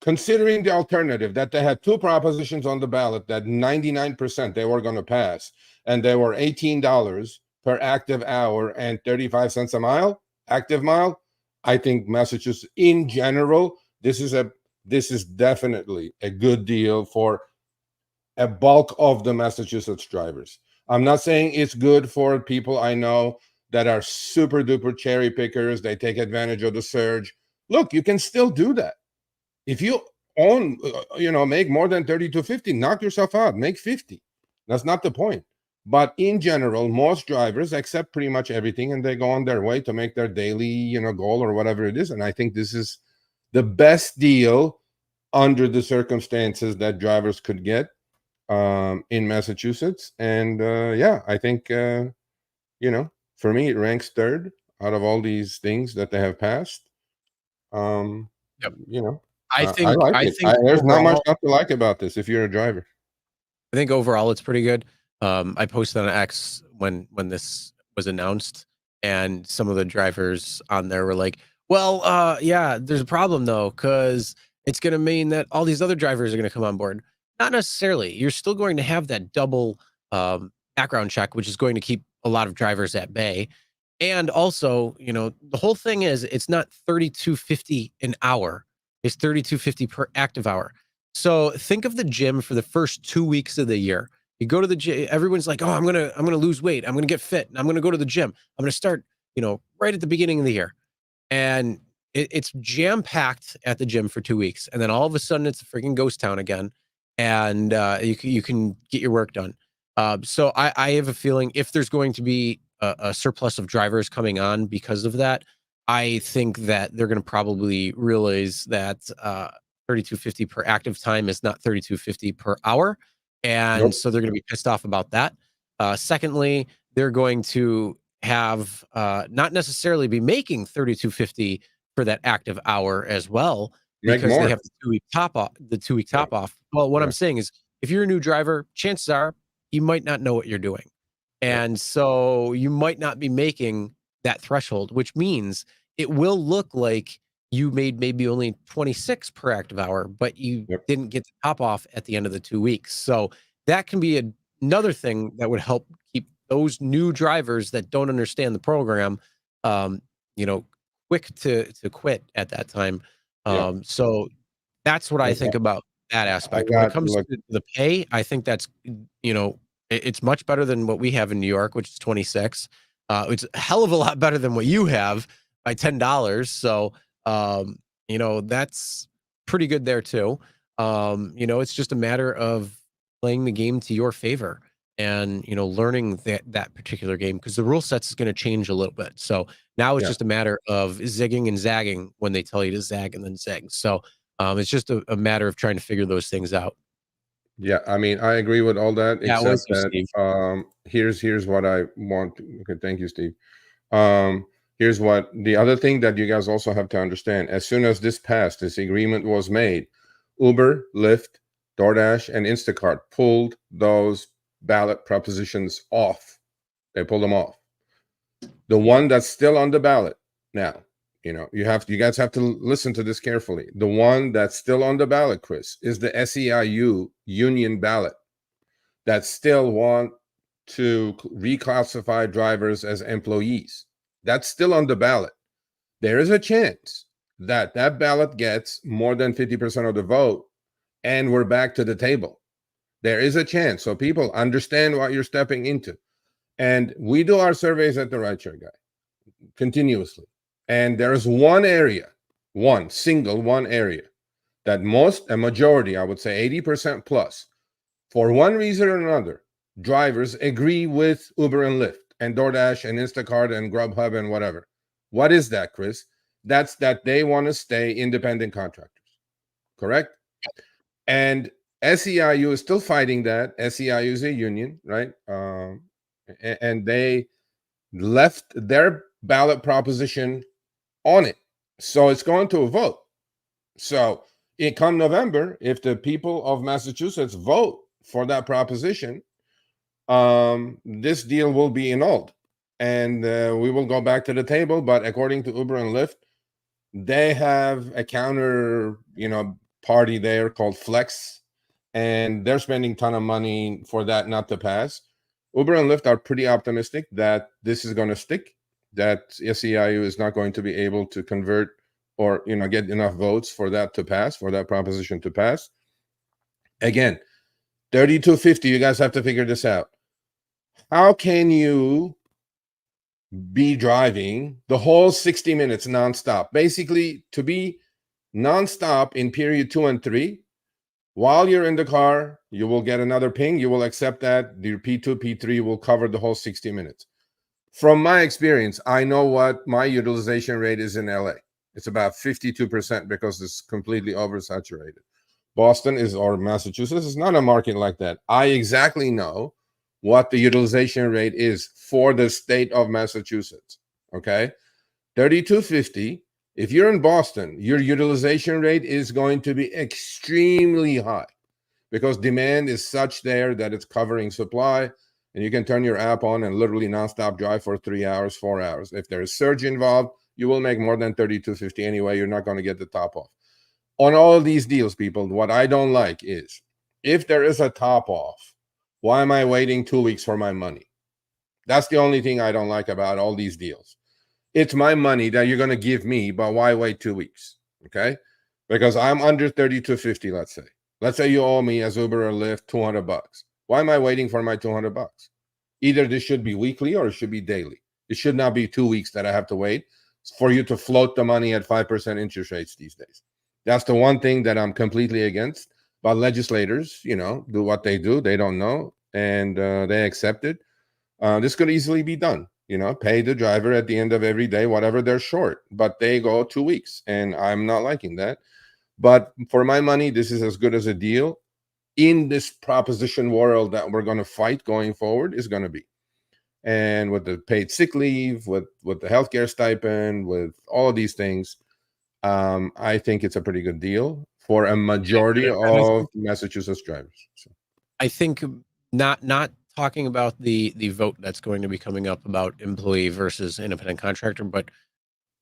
considering the alternative that they had two propositions on the ballot that 99% they were going to pass, and they were $18 per active hour and 35 cents a mile, active mile, I think Massachusetts in general, this is definitely a good deal for a bulk of the Massachusetts drivers. I'm not saying it's good for people I know that are super duper cherry pickers. They take advantage of the surge. Look, you can still do that. If you make more than 3250, knock yourself out, make 50. That's not the point. But in general, most drivers accept pretty much everything and they go on their way to make their daily, goal or whatever it is. And I think this is the best deal under the circumstances that drivers could get in Massachusetts. And I think, for me, it ranks third out of all these things that they have passed. Yep. I I like it. think There's not much overall, not to like about this if you're a driver. I think overall it's pretty good. I posted on X when this was announced, and some of the drivers on there were like, "Well, yeah, there's a problem though, because it's going to mean that all these other drivers are going to come on board." Not necessarily. You're still going to have that double background check, which is going to keep a lot of drivers at bay. And also, the whole thing is it's not 32.50 an hour; it's 32.50 per active hour. So think of the gym for the first 2 weeks of the year. You go to the gym, everyone's like, "Oh, I'm gonna lose weight. I'm gonna get fit. I'm gonna go to the gym. I'm gonna start, right at the beginning of the year." And it's jam packed at the gym for 2 weeks, and then all of a sudden it's a freaking ghost town again, and you can get your work done. So I have a feeling if there's going to be a surplus of drivers coming on because of that, I think that they're going to probably realize that 32.50 per active time is not 32.50 per hour, and Nope. so they're going to be pissed off about that. Secondly, they're going to have not necessarily be making 32.50 for that active hour as well, Make because they more. have the 2 week top off. Yeah. Well, what Yeah. I'm saying is, if you're a new driver, chances are you might not know what you're doing, Yep. and so you might not be making that threshold, which means it will look like you made maybe only 26 per active hour, but you Yep. didn't get the top off at the end of the 2 weeks. So that can be another thing that would help keep those new drivers that don't understand the program, um, quick to quit at that time. Yeah. So that's what I think about that aspect. When it comes Look, to the pay, I think that's, it's much better than what we have in New York, which is 26. It's a hell of a lot better than what you have by $10. So, that's pretty good there too. It's just a matter of playing the game to your favor and, learning that particular game, because the rule sets is going to change a little bit. So now it's Yeah. just a matter of zigging and zagging when they tell you to zag and then zig. So it's just a matter of trying to figure those things out. Yeah, I mean, I agree with all that, Yeah, it was except you, that Steve. here's what I want. Okay, thank you, Steve. Um, Here's what the other thing that you guys also have to understand. As soon as this passed, this agreement was made, Uber, Lyft, DoorDash, and Instacart pulled those ballot propositions off. They pulled them off. The one that's still on the ballot now, you guys have to listen to this carefully. The one that's still on the ballot, Chris, is the SEIU union ballot that still want to reclassify drivers as employees. That's still on the ballot. There is a chance that ballot gets more than 50% of the vote, and we're back to the table. There is a chance. So people understand what you're stepping into. And we do our surveys at the Rideshare Guy continuously. And there's one area that a majority, I would say 80% plus, for one reason or another, drivers agree with Uber and Lyft and DoorDash and Instacart and Grubhub and whatever. What is that, Chris? That's that they want to stay independent contractors, correct? And SEIU is still fighting that. SEIU is a union, right? And they left their ballot proposition on it. So it's going to a vote. So come November, if the people of Massachusetts vote for that proposition, this deal will be annulled, and we will go back to the table. But according to Uber and Lyft, they have a counter, party there called Flex, and they're spending a ton of money for that not to pass. Uber and Lyft are pretty optimistic that this is going to stick, that SEIU is not going to be able to convert or get enough votes for that to pass, for that proposition to pass. Again, 32.50, you guys have to figure this out. How can you be driving the whole 60 minutes nonstop? Basically, to be nonstop in period 2 and 3, while you're in the car, you will get another ping. You will accept that your P2, P3 will cover the whole 60 minutes. From my experience, I know what my utilization rate is in LA. It's about 52% because it's completely oversaturated. Boston or Massachusetts is not a market like that. I exactly know what the utilization rate is for the state of Massachusetts. Okay, 32.50 If you're in Boston, your utilization rate is going to be extremely high because demand is such there that it's covering supply, and you can turn your app on and literally nonstop drive for 3 hours, 4 hours. If there's surge involved, you will make more than 32.50 anyway. You're not going to get the top off. On all of these deals, people, what I don't like is if there is a top off, why am I waiting 2 weeks for my money? That's the only thing I don't like about all these deals. It's my money that you're going to give me, but why wait 2 weeks? Okay? Because I'm under 32.50, let's say. Let's say you owe me as Uber or Lyft $200. Why am I waiting for my $200? Either this should be weekly or it should be daily. It should not be 2 weeks that I have to wait for you to float the money at 5% interest rates these days. That's the one thing that I'm completely against. But legislators, do what they do. They don't know, and they accept it. This could easily be done. Pay the driver at the end of every day, whatever they're short. But they go 2 weeks, and I'm not liking that. But for my money, this is as good as a deal in this proposition world that we're going to fight going forward is going to be. And with the paid sick leave, with the healthcare stipend, with all of these things, I think it's a pretty good deal for a majority of Massachusetts drivers. So. I think not talking about the vote that's going to be coming up about employee versus independent contractor, but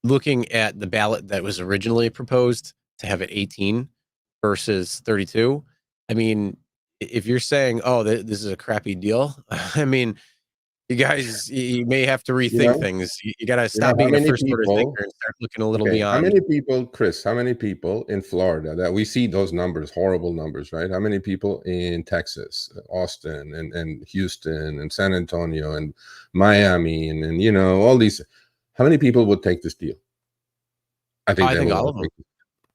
looking at the ballot that was originally proposed to have it 18 versus 32. I mean, if you're saying, oh, this is a crappy deal, I mean, you guys, you may have to rethink things. You got to stop being a first order thinker and start looking a little beyond. How many people, Chris, in Florida that we see those numbers, horrible numbers, right? How many people in Texas, Austin, and Houston, and San Antonio, and Miami, and all these, how many people would take this deal? I think all of them.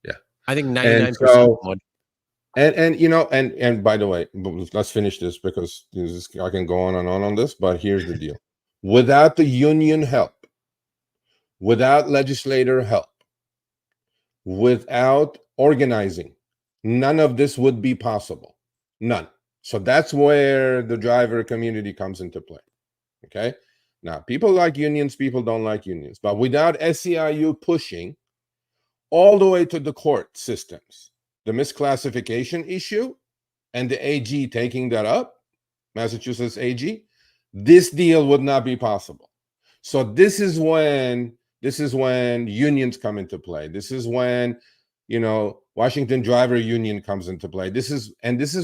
Yeah. I think 99% would. And by the way, let's finish this because I can go on this, but here's the deal. Without the union help, without legislator help, without organizing, none of this would be possible. None. So that's where the driver community comes into play. Okay? Now, people like unions, people don't like unions, but without SEIU pushing all the way to the court systems, the misclassification issue and the AG taking that up, Massachusetts AG, this deal would not be possible. So this is when unions come into play. This is when, Washington Driver Union comes into play. This is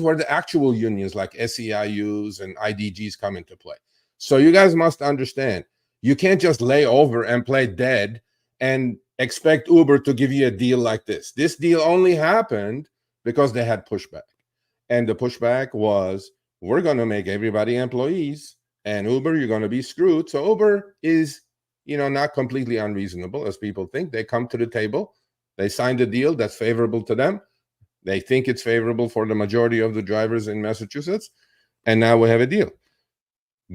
where the actual unions like SEIUs and IDGs come into play. So you guys must understand, you can't just lay over and play dead and expect Uber to give you a deal like this. This deal only happened because they had pushback. And the pushback was, we're going to make everybody employees, and Uber, you're going to be screwed. So Uber is, not completely unreasonable as people think. They come to the table. They signed a deal that's favorable to them. They think it's favorable for the majority of the drivers in Massachusetts. And now we have a deal.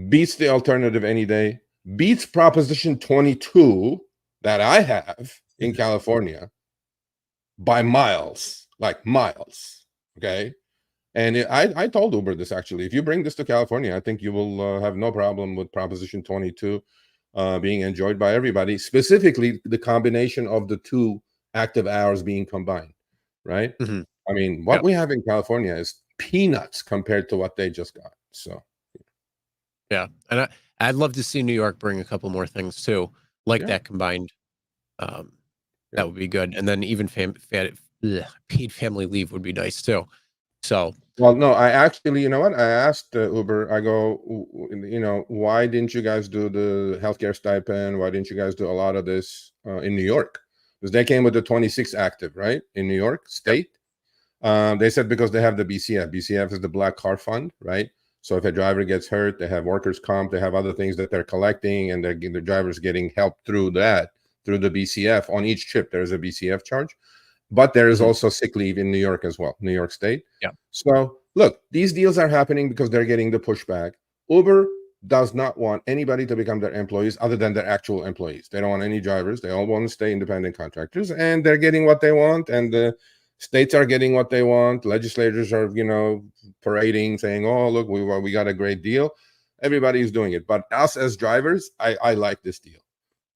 Beats the alternative any day. Beats Proposition 22 that I have in California by miles, like miles. Okay. And I told Uber this actually. If you bring this to California, I think you will have no problem with Proposition 22 being enjoyed by everybody, specifically the combination of the two active hours being combined, right? Mm-hmm. I mean, what we have in California is peanuts compared to what they just got. So, yeah. And I'd love to see New York bring a couple more things too, like that combined. That would be good. And then even paid family leave would be nice too. So, well, no, I actually, you know what? I asked Uber, I go, why didn't you guys do the healthcare stipend? Why didn't you guys do a lot of this in New York? Because they came with the 26 active, right? In New York State. They said because they have the BCF. BCF is the Black Car Fund, right? So if a driver gets hurt, they have workers' comp, they have other things that they're collecting, and the driver's getting help through that, through the BCF. On each trip, there's a BCF charge. But there is also sick leave in New York as well, New York State. Yeah. So look, these deals are happening because they're getting the pushback. Uber does not want anybody to become their employees other than their actual employees. They don't want any drivers. They all want to stay independent contractors, and they're getting what they want. And the states are getting what they want. Legislators are, parading, saying, "Oh, look, we got a great deal." Everybody is doing it. But us as drivers, I like this deal.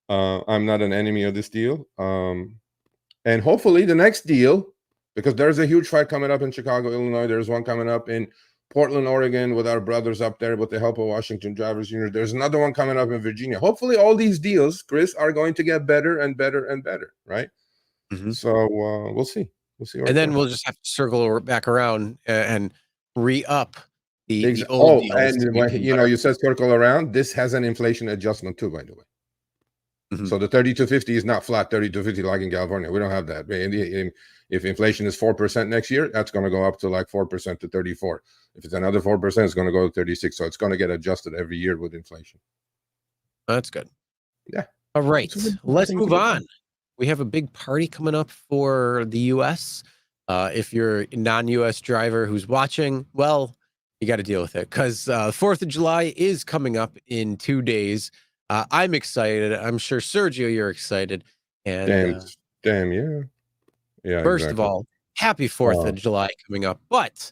I'm not an enemy of this deal. And hopefully the next deal, because there's a huge fight coming up in Chicago, Illinois. There's one coming up in Portland, Oregon, with our brothers up there with the help of Washington Drivers Union. There's another one coming up in Virginia. Hopefully all these deals, Chris, are going to get better and better and better, right? So we'll see. We'll see. And then we'll just have to circle back around and re-up the old deals. And you said circle around. This has an inflation adjustment too, by the way. So the 3250 is not flat 3250 like in California. We don't have that. If inflation is 4% next year, that's going to go up to like 4% to 34. If it's another 4%, it's going to go to 36. So it's going to get adjusted every year with inflation. That's good. Yeah. All right. Let's move on. We have a big party coming up for the U.S. If you're a non-U.S. driver who's watching, well, you got to deal with it because 4th of July is coming up in 2 days. I'm excited. I'm sure, Sergio, you're excited. And damn, yeah. Yeah. First of all, happy 4th of July coming up. But,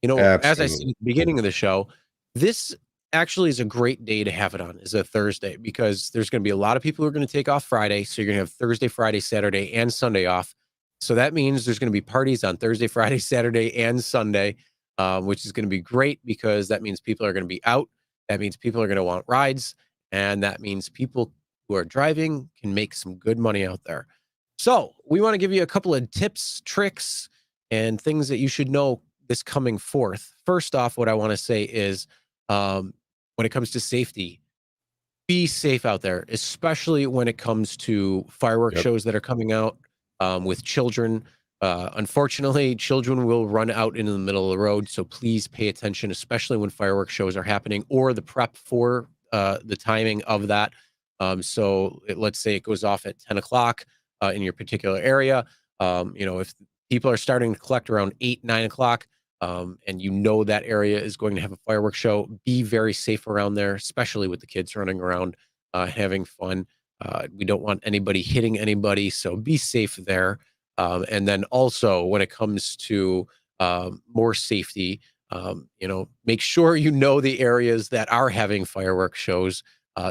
as I said at the beginning of the show, this actually is a great day to have it on, is a Thursday, because there's going to be a lot of people who are going to take off Friday. So you're going to have Thursday, Friday, Saturday, and Sunday off. So that means there's going to be parties on Thursday, Friday, Saturday, and Sunday, which is going to be great because that means people are going to be out. That means people are going to want rides. And that means people who are driving can make some good money out there. So we want to give you a couple of tips, tricks, and things that you should know this coming 4th. First off, what I want to say is when it comes to safety, be safe out there, especially when it comes to fireworks shows that are coming out with children. Unfortunately, children will run out into the middle of the road. So please pay attention, especially when fireworks shows are happening or the prep for the timing of that. So let's say it goes off at 10 o'clock in your particular area. If people are starting to collect around 8, 9 o'clock, and that area is going to have a fireworks show, be very safe around there, especially with the kids running around, having fun. We don't want anybody hitting anybody, so be safe there. And then also when it comes to more safety, make sure the areas that are having fireworks shows,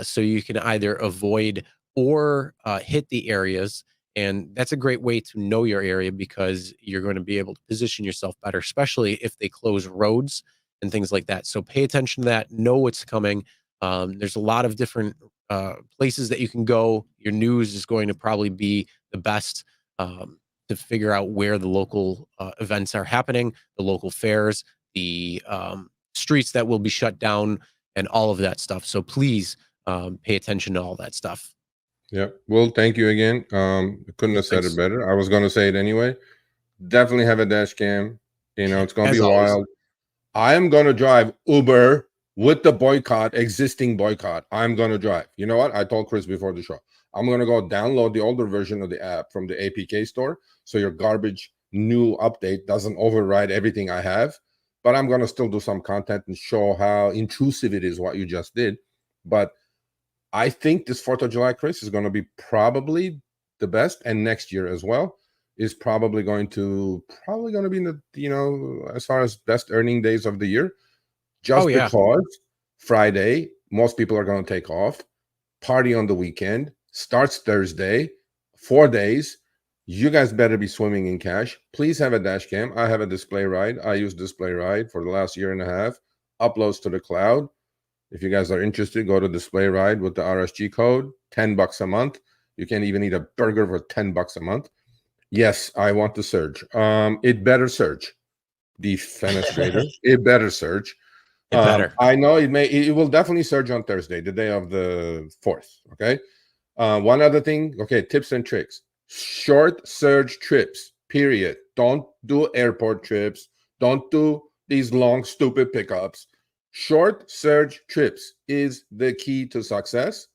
so you can either avoid or hit the areas. And that's a great way to know your area because you're going to be able to position yourself better, especially if they close roads and things like that. So pay attention to that, know what's coming. There's a lot of different places that you can go. Your news is going to probably be the best to figure out where the local events are happening, the local fairs, the streets that will be shut down, and all of that stuff. So please pay attention to all that stuff. Yeah. Well, thank you again. Couldn't have said it better. I was going to say it anyway. Definitely have a dash cam. It's going to be wild. I am going to drive Uber with the existing boycott. I'm going to drive. You know what? I told Chris before the show. I'm going to go download the older version of the app from the APK store so your garbage new update doesn't override everything I have. But I'm going to still do some content and show how intrusive it is what you just did. But I think this 4th of July, Chris, is going to be probably the best, and next year as well is probably going to be in the as far as best earning days of the year, just because Friday most people are going to take off, party on the weekend, starts Thursday, 4 days. You guys better be swimming in cash. Please have a dash cam. I have a display ride. I use display ride for the last year and a half. Uploads to the cloud. If you guys are interested, go to Display Ride with the RSG code, $10 a month. You can even eat a burger for $10 a month. Yes, I want to surge. It better surge. The fenestrator. It better surge. It better. I know it will definitely surge on Thursday, the day of the 4th. Okay. One other thing. Okay, tips and tricks. Short surge trips. Period. Don't do airport trips. Don't do these long, stupid pickups. Short surge trips is the key to success.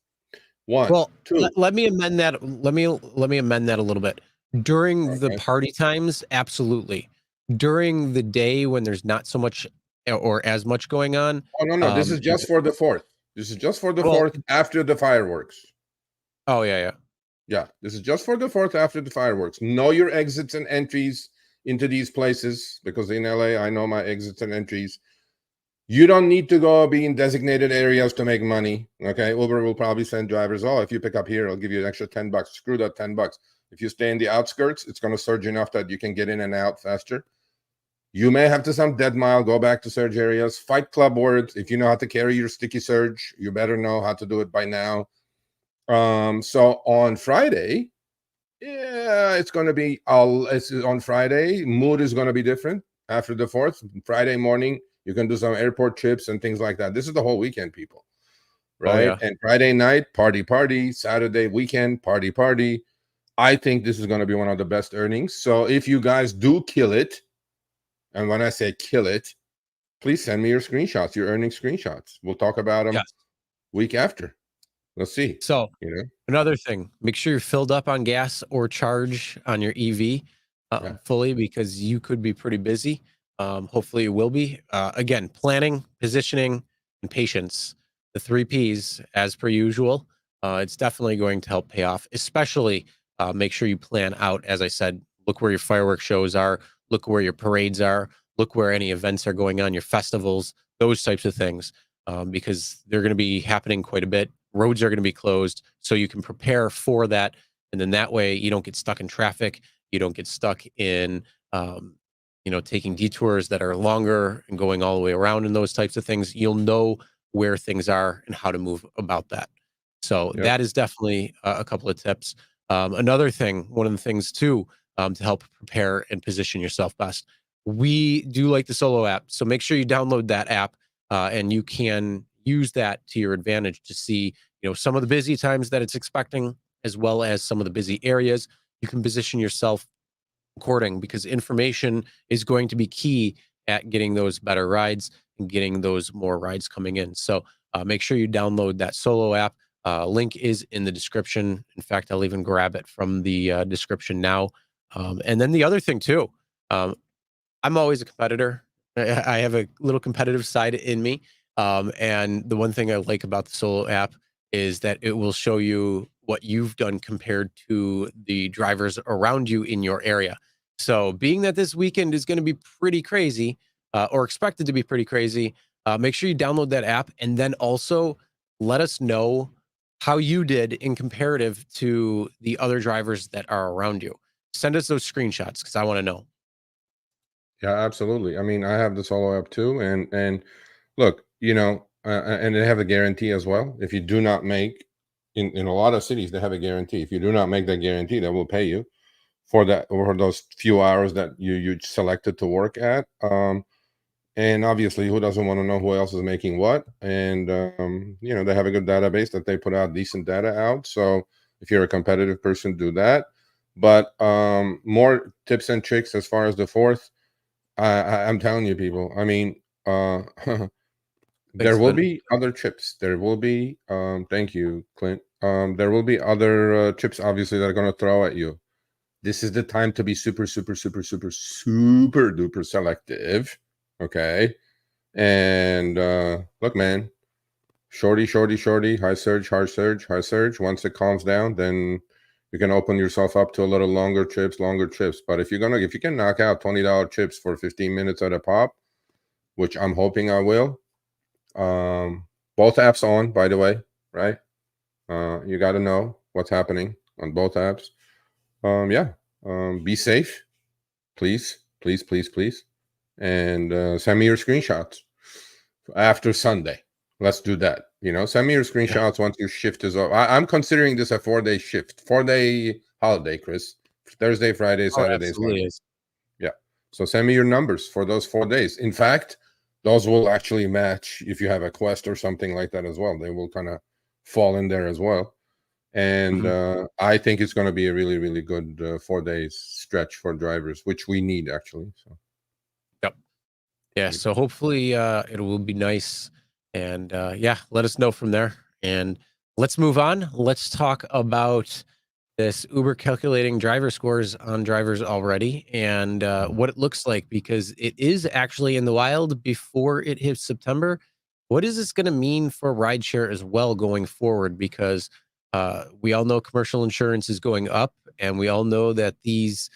Two. Let me amend that. Let me amend that a little bit. During the party times, absolutely. During the day when there's not so much or as much going on. Oh no! This is just for the 4th. This is just for the 4th after the fireworks. Oh yeah. This is just for the 4th after the fireworks. Know your exits and entries into these places because in LA, I know my exits and entries. You don't need to go be in designated areas to make money. Okay, Uber will probably send drivers. Oh, if you pick up here, I'll give you an extra $10. Screw that $10. If you stay in the outskirts, it's going to surge enough that you can get in and out faster. You may have to some dead mile, go back to surge areas, fight club words. If you know how to carry your sticky surge, you better know how to do it by now. So on Friday, yeah, it's going to be it's on Friday. Mood is going to be different after the 4th. Friday morning, you can do some airport trips and things like that. This is the whole weekend, people, right? Oh, yeah. And Friday night, party. Saturday weekend, party. I think this is going to be one of the best earnings. So if you guys do kill it, and when I say kill it, please send me your screenshots, your earning screenshots. We'll talk about them week after. Let's see. So, another thing, make sure you're filled up on gas or charge on your EV fully, because you could be pretty busy. Hopefully it will be. Again, planning, positioning, and patience, the 3 Ps as per usual. It's definitely going to help pay off, especially make sure you plan out. As I said, look where your fireworks shows are, look where your parades are, look where any events are going on, your festivals, those types of things, because they're going to be happening quite a bit. Roads are going to be closed, so you can prepare for that. And then that way you don't get stuck in traffic. You don't get stuck in, taking detours that are longer and going all the way around and those types of things. You'll know where things are and how to move about that. So that is definitely a couple of tips. Another thing, one of the things too, to help prepare and position yourself best, we do like the Solo app. So make sure you download that app, and you can use that to your advantage to see, some of the busy times that it's expecting, as well as some of the busy areas. You can position yourself according, because information is going to be key at getting those better rides and getting those more rides coming in. So make sure you download that Solo app. Link is in the description. In fact, I'll even grab it from the description now. And then the other thing too, I'm always a competitor. I have a little competitive side in me. And the one thing I like about the Solo app is that it will show you what you've done compared to the drivers around you in your area. So being that this weekend is going to be pretty crazy, or expected to be pretty crazy, make sure you download that app, and then also let us know how you did in comparative to the other drivers that are around you. Send us those screenshots, because I want to know. Yeah, absolutely. I mean, I have the Solo app too, and look, and they have a guarantee as well. If you do not make, in a lot of cities, they have a guarantee. If you do not make that guarantee, they will pay you for those few hours that you selected to work at. And obviously, who doesn't want to know who else is making what? And they have a good database that they put out decent data out. So if you're a competitive person, do that. But more tips and tricks as far as the 4th. I'm telling you, people. I mean, there will be other chips. There will be. Thank you, Clint. There will be other chips, obviously, that are going to throw at you. This is the time to be super, super, super, super, super duper selective. Okay. And look, man, shorty, high surge. Once it calms down, then you can open yourself up to a little longer trips. But if you can knock out $20 chips for 15 minutes at a pop, which I'm hoping I will. Both apps on, by the way, right? You got to know what's happening on both apps. Be safe, please, and send me your screenshots after Sunday. Let's do that. Send me your screenshots once your shift is over. I'm considering this a 4-day shift, 4-day holiday, Chris. Thursday, Friday, Saturday, Sunday. Yeah. So send me your numbers for those 4 days. In fact, those will actually match if you have a quest or something like that as well. They will kind of fall in there as well. And I think it's going to be a really, really good 4 days stretch for drivers, which we need actually. So. Yep. Yeah. So hopefully it will be nice. And let us know from there. And let's move on. Let's talk about this Uber calculating driver scores on drivers already, and what it looks like, because it is actually in the wild before it hits September. What is this going to mean for rideshare as well going forward? Because we all know commercial insurance is going up, and we all know that these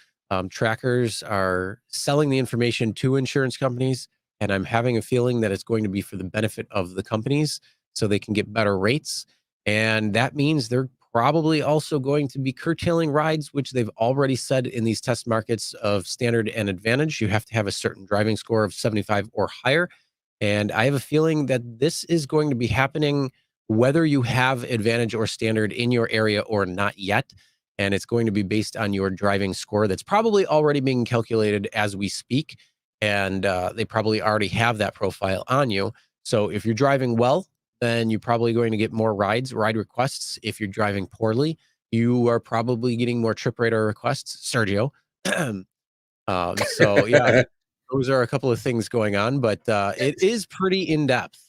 trackers are selling the information to insurance companies And I'm having a feeling that it's going to be for the benefit of the companies so they can get better rates. And that means they're probably also going to be curtailing rides, which they've already said in these test markets of standard and advantage. You have to have a certain driving score of 75 or higher. And I have a feeling that this is going to be happening whether you have advantage or standard in your area or not yet. And it's going to be based on your driving score that's probably already being calculated as we speak. And they probably already have that profile on you. So if you're driving well, then you're probably going to get more ride requests. If you're driving poorly, you are probably getting more trip radar requests, Sergio. So yeah, those are a couple of things going on, but it is pretty in depth.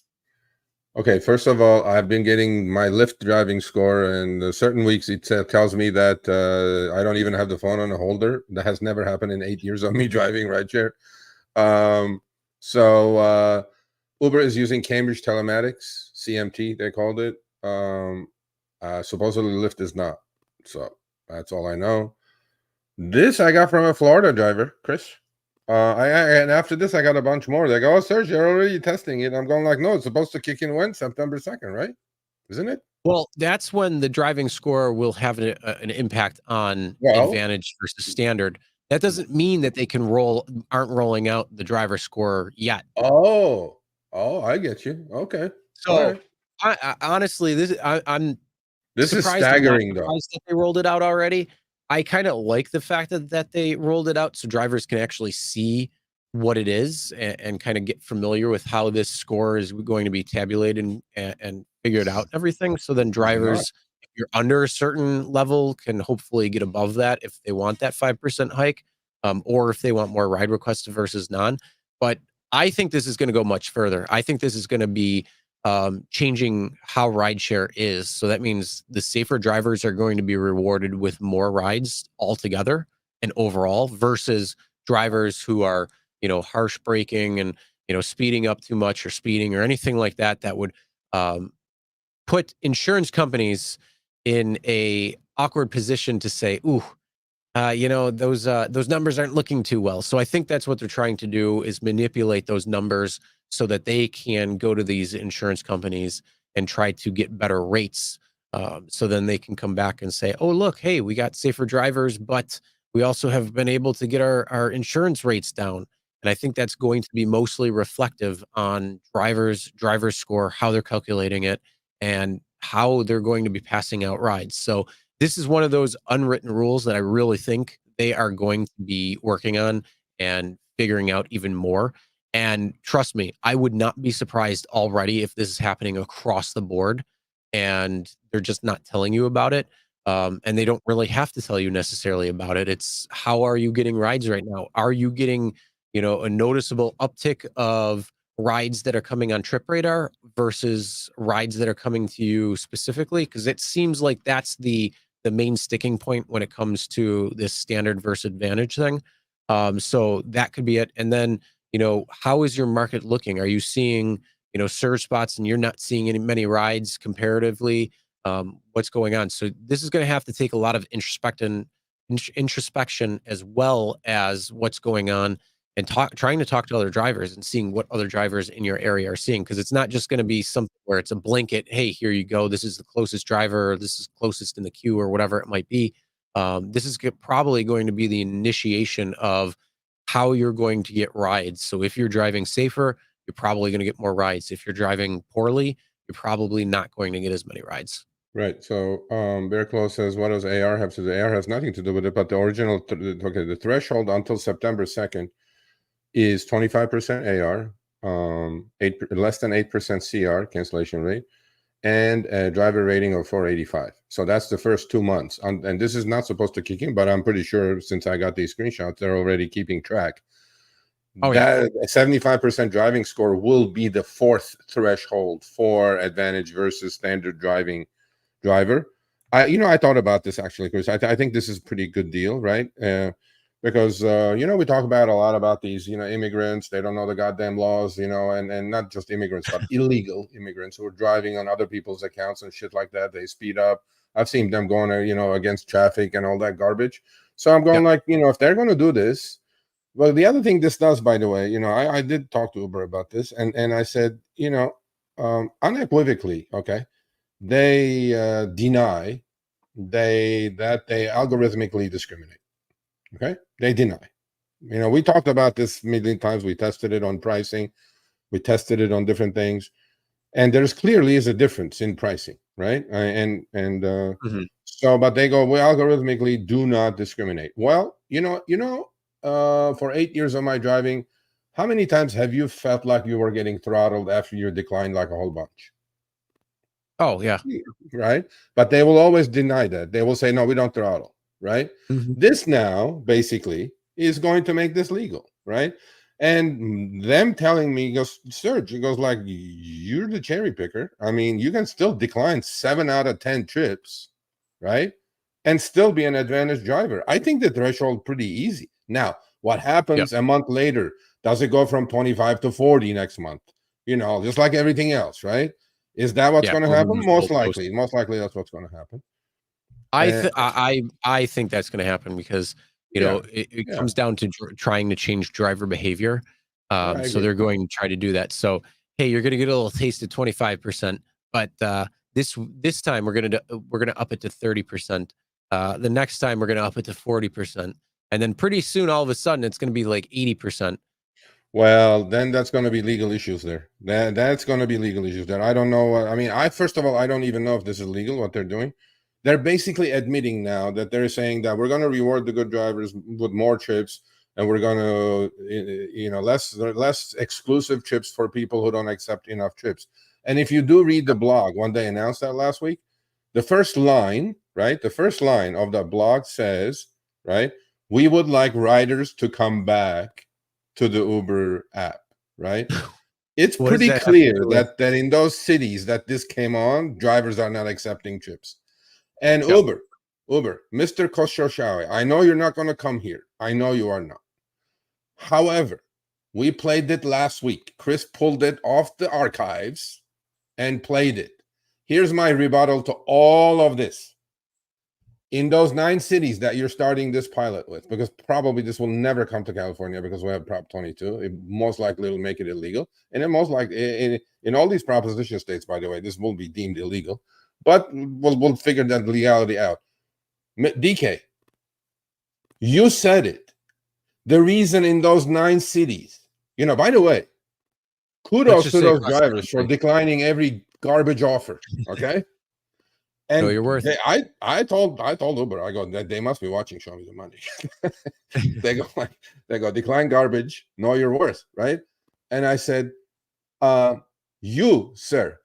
Okay, first of all, I've been getting my Lyft driving score, and certain weeks it tells me that I don't even have the phone on a holder. That has never happened in 8 years of me driving rideshare. So Uber is using Cambridge Telematics, CMT, they called it. Supposedly Lyft is not. So that's all I know. This I got from a Florida driver, Chris. And after this, I got a bunch more. They go, "Oh, Sergio, you're already testing it." I'm going like, "No, it's supposed to kick in when? September 2nd, right? Isn't it?" Well, that's when the driving score will have an impact on Well, advantage versus standard. That doesn't mean that they aren't rolling out the driver score yet. oh, I get you. Okay, all So right. I honestly, I'm This is surprised. I'm not staggering, though. surprised that they rolled it out already. I kind of like the fact that they rolled it out so drivers can actually see what it is and kind of get familiar with how this score is going to be tabulated and figured out and everything. So then drivers, if you're under a certain level, can hopefully get above that if they want that 5% hike, or if they want more ride requests versus none. But I think this is going to go much further. I think this is going to be changing how rideshare is. So that means the safer drivers are going to be rewarded with more rides altogether and overall versus drivers who are, harsh braking and, speeding up too much or speeding or anything like that, that would put insurance companies in a awkward position to say, ooh, those numbers aren't looking too well. So I think that's what they're trying to do is manipulate those numbers so that they can go to these insurance companies and try to get better rates. So then they can come back and say, oh, look, hey, we got safer drivers, but we also have been able to get our insurance rates down. And I think that's going to be mostly reflective on driver score, how they're calculating it, and how they're going to be passing out rides. So this is one of those unwritten rules that I really think they are going to be working on and figuring out even more. And trust me, I would not be surprised already if this is happening across the board and they're just not telling you about it. And they don't really have to tell you necessarily about it. It's how are you getting rides right now? Are you getting, a noticeable uptick of rides that are coming on Trip Radar versus rides that are coming to you specifically? Because it seems like that's the main sticking point when it comes to this standard versus advantage thing. So that could be it. And then, how is your market looking? Are you seeing, surge spots and you're not seeing many rides comparatively? What's going on? So this is going to have to take a lot of introspection as well as what's going on and trying to talk to other drivers and seeing what other drivers in your area are seeing. Cause it's not just going to be something where it's a blanket. Hey, here you go. This is the closest driver, or this is closest in the queue or whatever it might be. This is probably going to be the initiation of how you're going to get rides. So if you're driving safer, you're probably going to get more rides. If you're driving poorly, you're probably not going to get as many rides. Right. So Bear Close says, what does AR have to do? AR has nothing to do with it, but the original, the threshold until September 2nd is 25% AR, less than 8% CR, cancellation rate, and a driver rating of 485. So that's the first 2 months. And this is not supposed to kick in, but I'm pretty sure since I got these screenshots, they're already keeping track. Oh, yeah. That 75% driving score will be the fourth threshold for advantage versus standard driver. I thought about this actually, because I think this is a pretty good deal, right? Because we talk about a lot about these immigrants. They don't know the goddamn laws, and not just immigrants but illegal immigrants who are driving on other people's accounts and shit like that. They speed up. I've seen them going against traffic and all that garbage. So I'm going like, if they're going to do this, Well, the other thing this does, by the way, I did talk to Uber about this, and I said, unequivocally, okay, they deny that they algorithmically discriminate. Okay, they deny. We talked about this a million times. We tested it on pricing, we tested it on different things, and there's clearly is a difference in pricing, right? So, but they go, we algorithmically do not discriminate. Well, for 8 years of my driving, how many times have you felt like you were getting throttled after you declined like a whole bunch? Oh, yeah. Right. But they will always deny that. They will say, no, we don't throttle. Right. This now basically is going to make this legal. Right. And them telling me, goes, Serge, it goes like, you're the cherry picker. I mean, you can still decline 7 out of 10 trips. Right. And still be an advantaged driver. I think the threshold pretty easy. Now, what happens a month later? Does it go from 25 to 40 next month? Just like everything else, right? Is that what's going to happen? Most likely that's what's going to happen. I think that's going to happen because it comes down to trying to change driver behavior. So they're going to try to do that. So hey, you're going to get a little taste of 25%, but this time we're going to up it to 30%. The next time we're going to up it to 40%, and then pretty soon, all of a sudden, it's going to be like 80%. Well, then that's going to be legal issues there. That's going to be legal issues there. I don't know. I mean, first of all, I don't even know if this is legal, what they're doing. They're basically admitting now that they're saying that we're going to reward the good drivers with more trips, and we're going to, less exclusive trips for people who don't accept enough trips. And if you do read the blog, when they announced that last week, the first line, right? The first line of the blog says, right, we would like riders to come back to the Uber app, right? It's pretty clear that in those cities that this came on, drivers are not accepting trips. And Uber, Mr. Koshoshawi, I know you're not going to come here. I know you are not. However, we played it last week. Chris pulled it off the archives and played it. Here's my rebuttal to all of this. In those 9 cities that you're starting this pilot with, because probably this will never come to California because we have Prop 22, it most likely will make it illegal. And it most likely, in all these proposition states, by the way, this will be deemed illegal. But we'll figure that legality out. DK, you said it. The reason in those 9 cities, by the way, kudos to those drivers for declining every garbage offer, okay? And your worth. I told Uber, I go, they must be watching Show Me the Money. they go, decline garbage, know your worth, right? And I said, you, sir,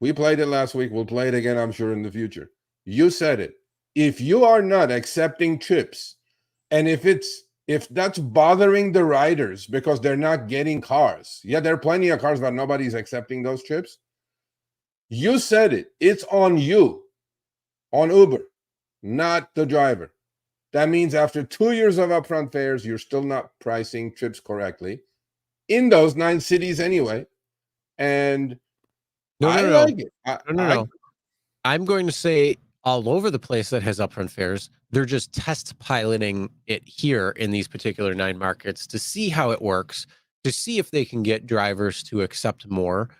we played it last week. We'll play it again, I'm sure, in the future. You said it. If you are not accepting trips, and if that's bothering the riders because they're not getting cars, there are plenty of cars, but nobody's accepting those trips. You said it. It's on you, on Uber, not the driver. That means after 2 years of upfront fares, you're still not pricing trips correctly in those 9 cities anyway. And no. I'm going to say all over the place that has upfront fares, they're just test piloting it here in these particular 9 markets to see how it works, to see if they can get drivers to accept more.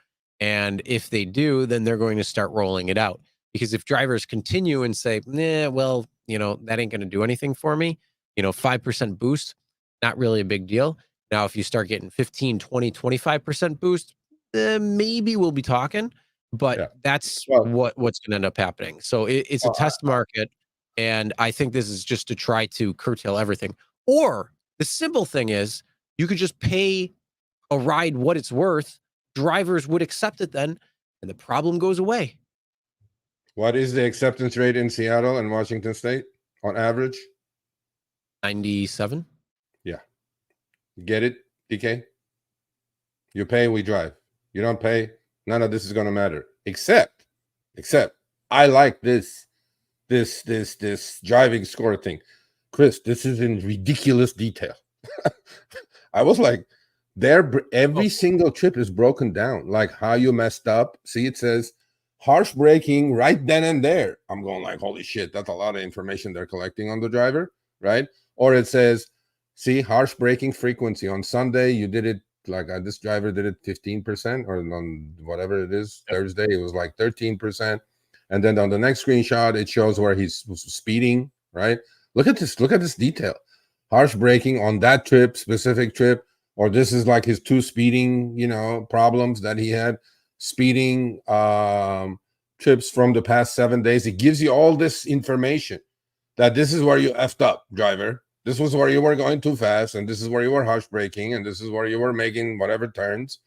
And if they do, then they're going to start rolling it out. Because if drivers continue and say, that ain't going to do anything for me, 5% boost, not really a big deal. Now, if you start getting 15, 20, 25% boost, maybe we'll be talking. But that's what's going to end up happening. So it's a test market. And I think this is just to try to curtail everything. Or the simple thing is you could just pay a ride what it's worth. Drivers would accept it then, and the problem goes away. What is the acceptance rate in Seattle and Washington State on average? 97. Yeah. Get it, DK? You pay, we drive. You don't pay, none of this is going to matter. Except I like this driving score thing. Chris, this is in ridiculous detail. I was like, every single trip is broken down, like how you messed up. See, it says harsh braking right then and there. I'm going like, holy shit, that's a lot of information they're collecting on the driver, right? Or it says See, harsh braking frequency. On Sunday, you did it like this driver did it 15%, or on whatever it is. Yep. Thursday, it was like 13%. And then on the next screenshot, it shows where he's speeding, right? Look at this. Look at this detail. Harsh braking on that trip, specific trip, or this is like his 2 speeding, problems that he had. Speeding trips from the past 7 days. It gives you all this information that this is where you effed up, driver. This was where you were going too fast, and this is where you were harsh braking, and this is where you were making whatever turns.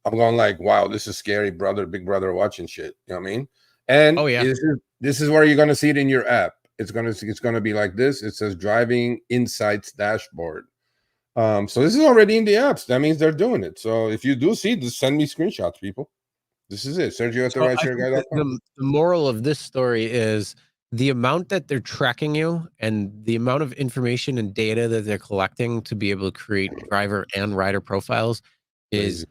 I'm going like, wow, this is scary, brother, big brother watching shit. You know what I mean? And this is where you're gonna see it in your app. It's gonna be like this. It says driving insights dashboard. So this is already in the apps. That means they're doing it. So if you do see this, send me screenshots, people. This is it. Sergio at the rideshareguy.com. The moral of this story is the amount that they're tracking you and the amount of information and data that they're collecting to be able to create driver and rider profiles is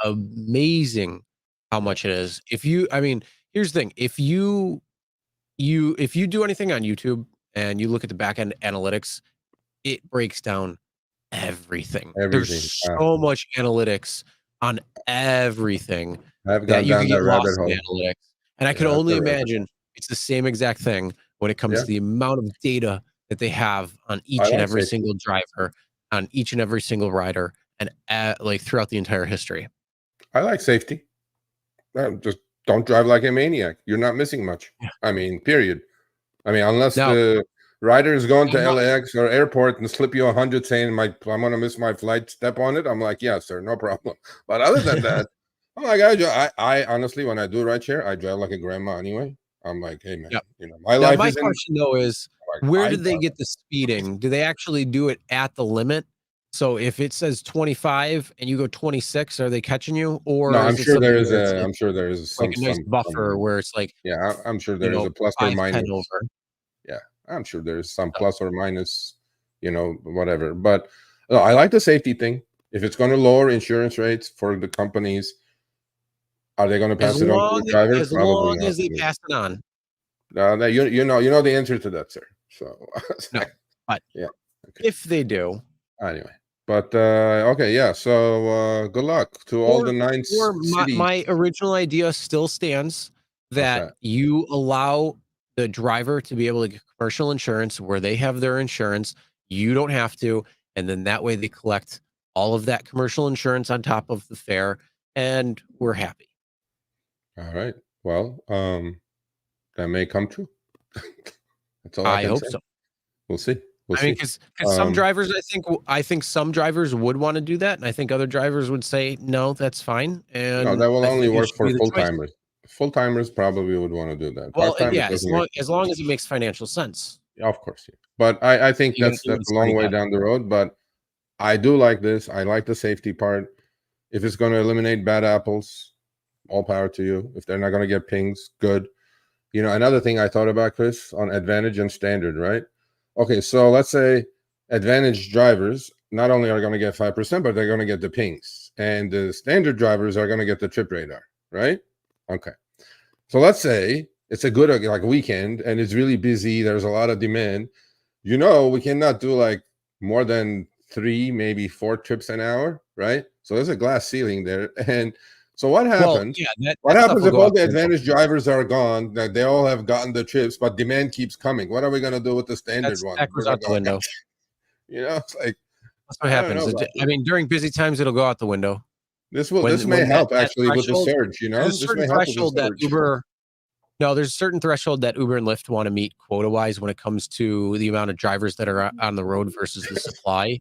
amazing how much it is. Here's the thing. If you do anything on YouTube and you look at the back end analytics, it breaks down everything. There's so much analytics on everything. I've gone down that rabbit hole. Analytics. And I can only imagine it's the same exact thing when it comes to the amount of data that they have on each and every single driver, on each and every single rider, and like throughout the entire history. I like safety. Just don't drive like a maniac. You're not missing much. Period. Unless the rider is going to LAX or airport and slip you 100 saying I'm going to miss my flight, step on it. I'm like, yeah, sir, no problem. But other than that, I'm like, I honestly, when I do rideshare, I drive like a grandma anyway. I'm like, hey, man, my life my question, though, is where do they get the speeding? Do they actually do it at the limit? So if it says 25 and you go 26, are they catching you? Or no, I'm sure there is some nice buffer where it's like, I'm sure there is a plus or minus. Over. Yeah, I'm sure there's some plus or minus, whatever. But I like the safety thing. If it's going to lower insurance rates for the companies, are they going to pass it on to the drivers? As long as they pass it on. You know the answer to that, sir. So but if they do, anyway. But so good luck to all the 9 cities. My original idea still stands that you allow the driver to be able to get commercial insurance where they have their insurance. You don't have to, and then that way they collect all of that commercial insurance on top of the fare, and we're happy. All right. Well, that may come true. That's all I can hope say. So. We'll see. Because some drivers, I think some drivers would want to do that, and I think other drivers would say no, that's fine. And no, that will only work for full timers. Full timers probably would want to do that. Well, as long as it makes financial sense. Of course, But I think that's a long way down the road. But I do like this. I like the safety part. If it's going to eliminate bad apples, all power to you. If they're not going to get pings, good. Another thing I thought about, Chris, on advantage and standard, right? Okay, so let's say advantage drivers not only are going to get 5%, but they're going to get the pings. And the standard drivers are going to get the trip radar, right? Okay. So let's say it's a good weekend and it's really busy. There's a lot of demand. We cannot do like more than 3, maybe 4 trips an hour, right? So there's a glass ceiling there. And so what happens? What happens if all the advantage drivers are gone? That they all have gotten the trips, but demand keeps coming. What are we going to do with the standard one? That goes out the window. It's like that's what happens. During busy times, it'll go out the window. This may help actually with the surge. There's a certain threshold that Uber. No, there's a certain threshold that Uber and Lyft want to meet quota-wise when it comes to the amount of drivers that are on the road versus the supply.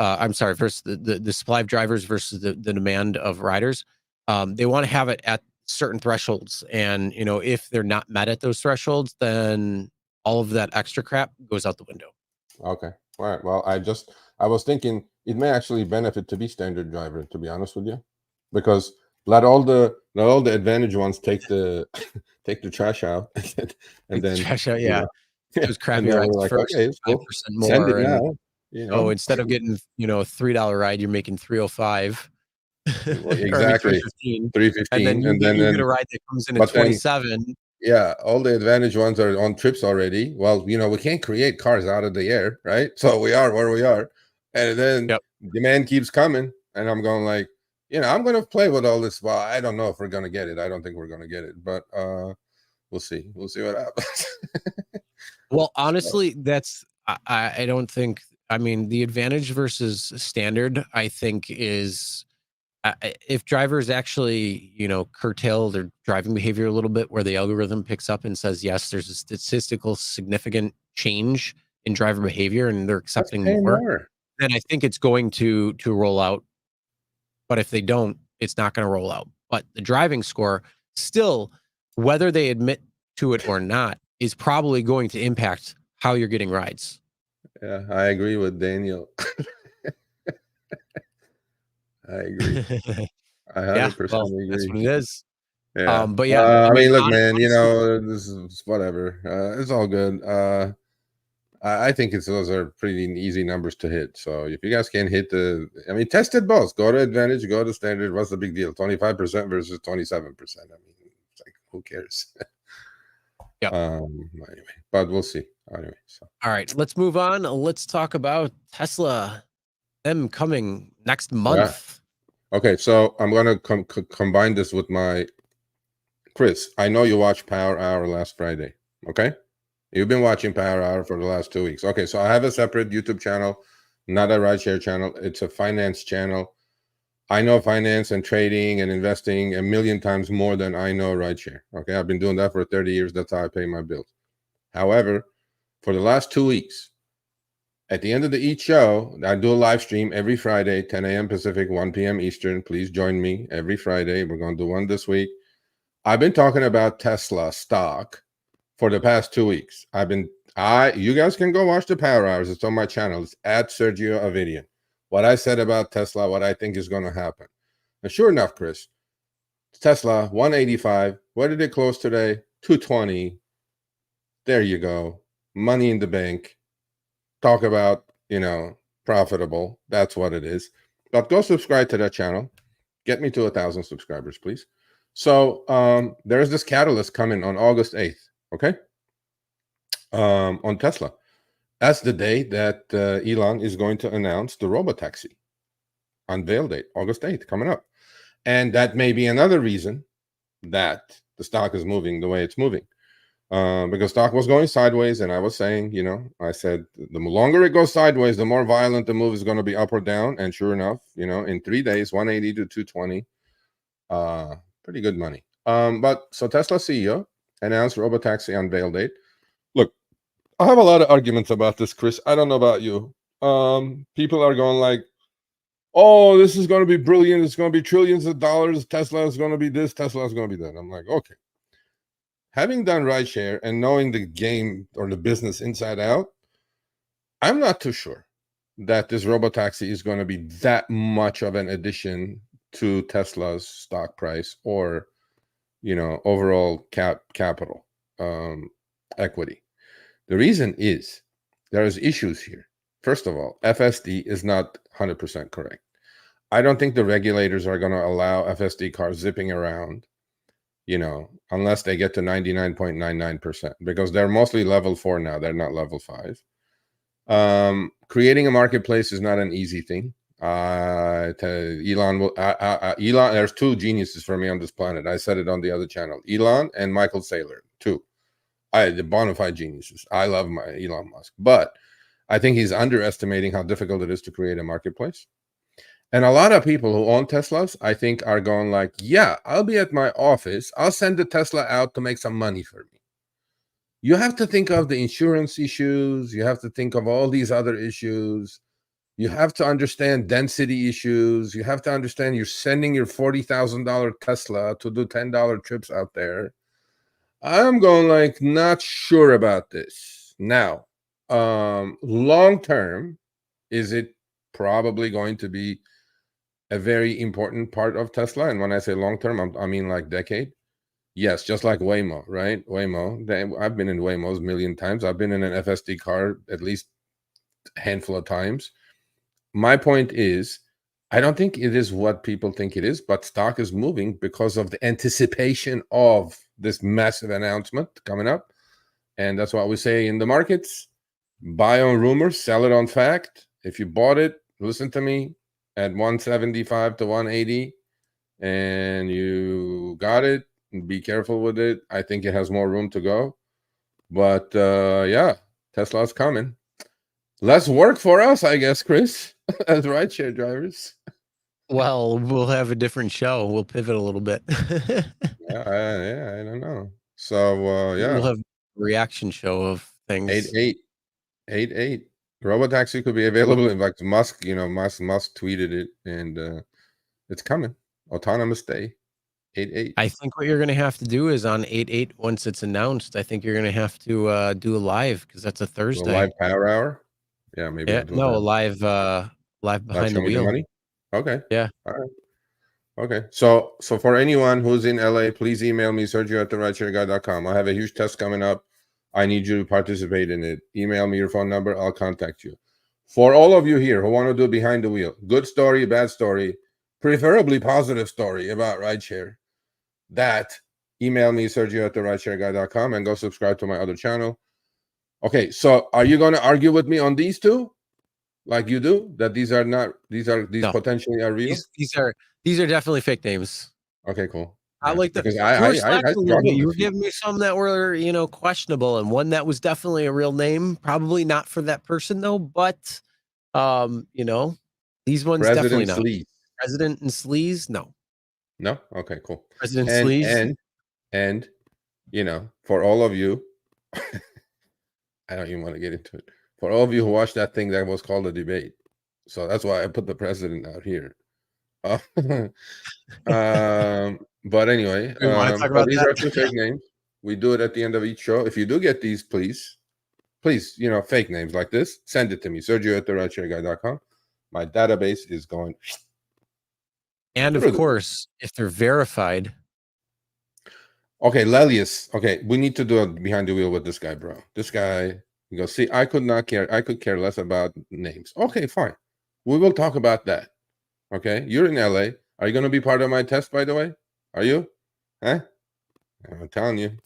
Versus the supply of drivers versus the demand of riders. They want to have it at certain thresholds, and if they're not met at those thresholds, then all of that extra crap goes out the window. Okay, all right. Well, I was thinking it may actually benefit to be standard driver, to be honest with you, because let all the advantage ones take the trash out, and then trash out. Those crappy rides like, first, okay, cool. more. Send it now. Oh, instead of getting a $3 ride, you're making $3.05. Exactly. 315, and then you get a ride that comes in at 27. All the advantage ones are on trips already. Well, we can't create cars out of the air, right? So we are where we are. And then demand keeps coming, and I'm going like, I'm going to play with all this. Well, I don't know if we're going to get it. I don't think we're going to get it, but we'll see. We'll see what happens. Well, honestly, I don't think. I mean, the advantage versus standard, I think, is if drivers actually, curtail their driving behavior a little bit, where the algorithm picks up and says, yes, there's a statistical significant change in driver behavior, and they're accepting more, then I think it's going to roll out. But if they don't, it's not going to roll out. But the driving score, still, whether they admit to it or not, is probably going to impact how you're getting rides. Yeah, I agree with Daniel. I agree. I 100% agree. That's what it is. Yeah. But yeah, I mean, look, man, this is whatever. It's all good. I think those are pretty easy numbers to hit. So if you guys can hit test it both. Go to advantage, go to standard. What's the big deal? 25% versus 27%. I mean, it's like, who cares? Yeah. Anyway, but we'll see. Anyway, so all right, let's move on. Let's talk about Tesla. Them coming next month. Yeah. Okay, so I'm gonna combine this with my Chris. I know you watched Power Hour last Friday. Okay, you've been watching Power Hour for the last 2 weeks. Okay, so I have a separate YouTube channel, not a rideshare channel. It's a finance channel. I know finance and trading and investing a million times more than I know rideshare. Okay, I've been doing that for 30 years. That's how I pay my bills. However, for the last 2 weeks, at the end of each show, I do a live stream every Friday, 10 a.m. Pacific, 1 p.m. Eastern. Please join me every Friday. We're going to do one this week. I've been talking about Tesla stock for the past 2 weeks. You guys can go watch the Power Hours. It's on my channel. It's at Sergio Avidian. What I said about Tesla, what I think is going to happen. And sure enough, Chris, Tesla 185. Where did it close today? 220. There you go. Money in the bank. Talk about, profitable. That's what it is. But go subscribe to that channel. Get me to 1,000 subscribers, please. So there's this catalyst coming on August 8th, okay? On Tesla. That's the day that Elon is going to announce the robotaxi. Unveil date, August 8th, coming up. And that may be another reason that the stock is moving the way it's moving. Because stock was going sideways, and I was saying, I said, the longer it goes sideways, the more violent the move is going to be up or down. And sure enough, in 3 days, 180 to 220, pretty good money. But so Tesla CEO announced robotaxi unveil date. Look, I have a lot of arguments about this, Chris. I don't know about you. People are going like, oh, this is going to be brilliant. It's going to be trillions of dollars. Tesla is going to be this. Tesla is going to be that. I'm like, okay. Having done rideshare and knowing the game or the business inside out, I'm not too sure that this robotaxi is going to be that much of an addition to Tesla's stock price or, overall capital equity. The reason is there's issues here. First of all, FSD is not 100% correct. I don't think the regulators are going to allow FSD cars zipping around, unless they get to 99.99%, because they're mostly level 4 now. They're not level 5. Creating a marketplace is not an easy thing. Elon, there's two geniuses for me on this planet. I said it on the other channel, Elon and Michael Saylor, two. The bona fide geniuses. I love my Elon Musk, but I think he's underestimating how difficult it is to create a marketplace. And a lot of people who own Teslas, I think, are going like, yeah, I'll be at my office. I'll send the Tesla out to make some money for me. You have to think of the insurance issues. You have to think of all these other issues. You have to understand density issues. You have to understand you're sending your $40,000 Tesla to do $10 trips out there. I'm going like, not sure about this. Now, long term, is it probably going to be a very important part of Tesla? And when I say long term, I mean like decade. Yes, just like Waymo, right? Waymo. I've been in Waymos a million times. I've been in an FSD car at least a handful of times. My point is, I don't think it is what people think it is, but stock is moving because of the anticipation of this massive announcement coming up. And that's what we say in the markets: buy on rumors, sell it on fact. If you bought it, listen to me, at 175 to 180, and you got it, be careful with it. I think it has more room to go. But yeah, Tesla's coming. Less work for us, I guess, Chris, as rideshare drivers. Well, we'll have a different show. We'll pivot a little bit. Yeah, I don't know. So yeah, We'll have a reaction show of things. 88. Robotaxi could be available. In fact, Musk, Musk tweeted it, and it's coming. Autonomous day, 88. I think what you're going to have to do is on 8/8, once it's announced, I think you're going to have to do a live, because that's a So Thursday. live power hour. Yeah, maybe. Yeah, I'll do no, that. live behind the Show me wheel. money. Okay. Yeah. All right. Okay. So for anyone who's in LA, please email me, Sergio@therideshareguy.com. I have a huge test coming up. I need you to participate in it. Email me your phone number. I'll contact you. For all of you here who want to do behind the wheel, good story, bad story, preferably positive story about rideshare, email me, Sergio@therideshareguy.com, and go subscribe to my other channel. Okay, so are you going to argue with me on these two, like you do, that these No. potentially are real? These are definitely fake names. Okay, cool. I like that. Because You were slacking a little bit. struggled You were with you. giving me some that were, questionable, and one that was definitely a real name. Probably not for that person though, but these ones definitely not. Sleaze. President and Sleaze, no. No? Okay, cool. President Sleaze. And for all of you, I don't even want to get into it. For all of you who watched that thing that was called a debate, so that's why I put the president out here. But anyway, We want to talk about these that? are two fake names. We do it at the end of each show. If you do get these, please, fake names like this, send it to me, Sergio@therideshareguy.com. My database is going. And of course, if they're verified. Okay, Lelius. Okay, we need to do a behind the wheel with this guy, bro. This guy, you go, see, I could not care. I could care less about names. Okay, fine. We will talk about that. Okay, you're in LA. Are you going to be part of my test, by the way? Are you? Huh? I'm telling you.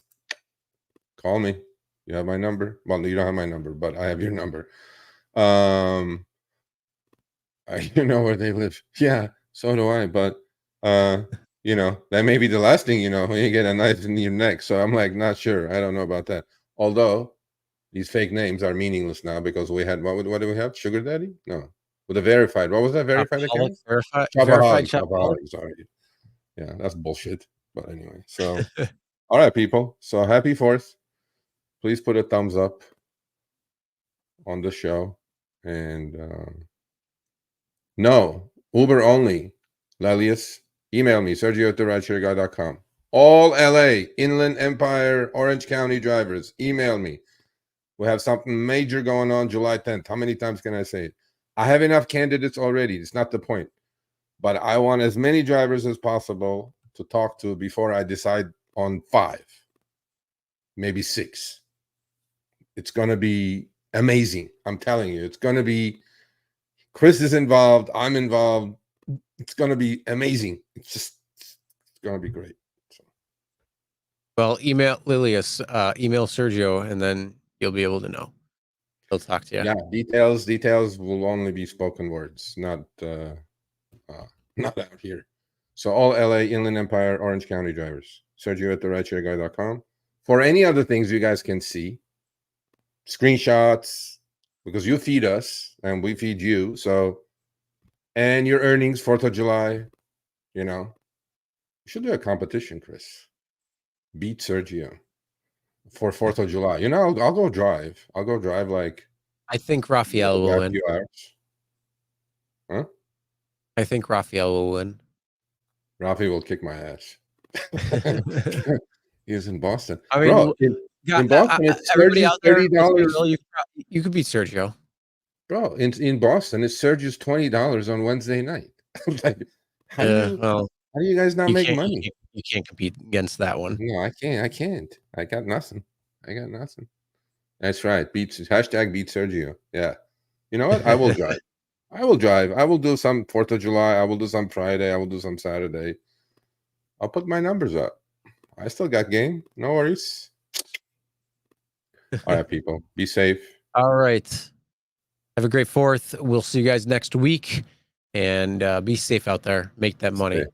Call me. You have my number. Well, you don't have my number, but I have your number. You know where they live. Yeah, so do I. But that may be the last thing when you get a knife in your neck. So I'm like, not sure. I don't know about that. Although these fake names are meaningless now, because we had what do we have? Sugar Daddy? No. With a verified. What was that verified account? Verified. Sorry. Yeah, that's bullshit. But anyway, so all right, people. So happy 4th. Please put a thumbs up on the show. And no, Uber only. Lelius, email me, Sergio@therideshareguy.com. All LA, Inland Empire, Orange County drivers, email me. We have something major going on July 10th. How many times can I say it? I have enough candidates already. It's not the point. But I want as many drivers as possible to talk to before I decide on 5, maybe 6. It's going to be amazing. I'm telling you, it's going to be. Chris is involved. I'm involved. It's going to be amazing. It's going to be great. So. Well, email Lilius, email Sergio, and then you'll be able to know. He'll talk to you. Yeah, details will only be spoken words, not out here. So all LA, Inland Empire, Orange County drivers, Sergio@therideshareguy.com. For any other things you guys can see, screenshots, because you feed us and we feed you. So, and your earnings, 4th of July, we should do a competition, Chris. Beat Sergio for 4th of July. I'll go drive. Like. I think Rafael will win. Huh? I think Rafael will win. Rafi will kick my ass. He's in Boston. I mean, bro, in Boston, it's everybody out there, $30. You could beat Sergio. Bro, in Boston, it's Sergio's $20 on Wednesday night. Like, how do you guys not make money? You can't compete against that one. No, I can't. I got nothing. That's right. Beat Sergio. Yeah. You know what? I will drive. I will do some 4th of July. I will do some Friday. I will do some Saturday. I'll put my numbers up. I still got game. No worries. All right, people. Be safe. All right. Have a great 4th. We'll see you guys next week, and be safe out there. Make that money. Stay-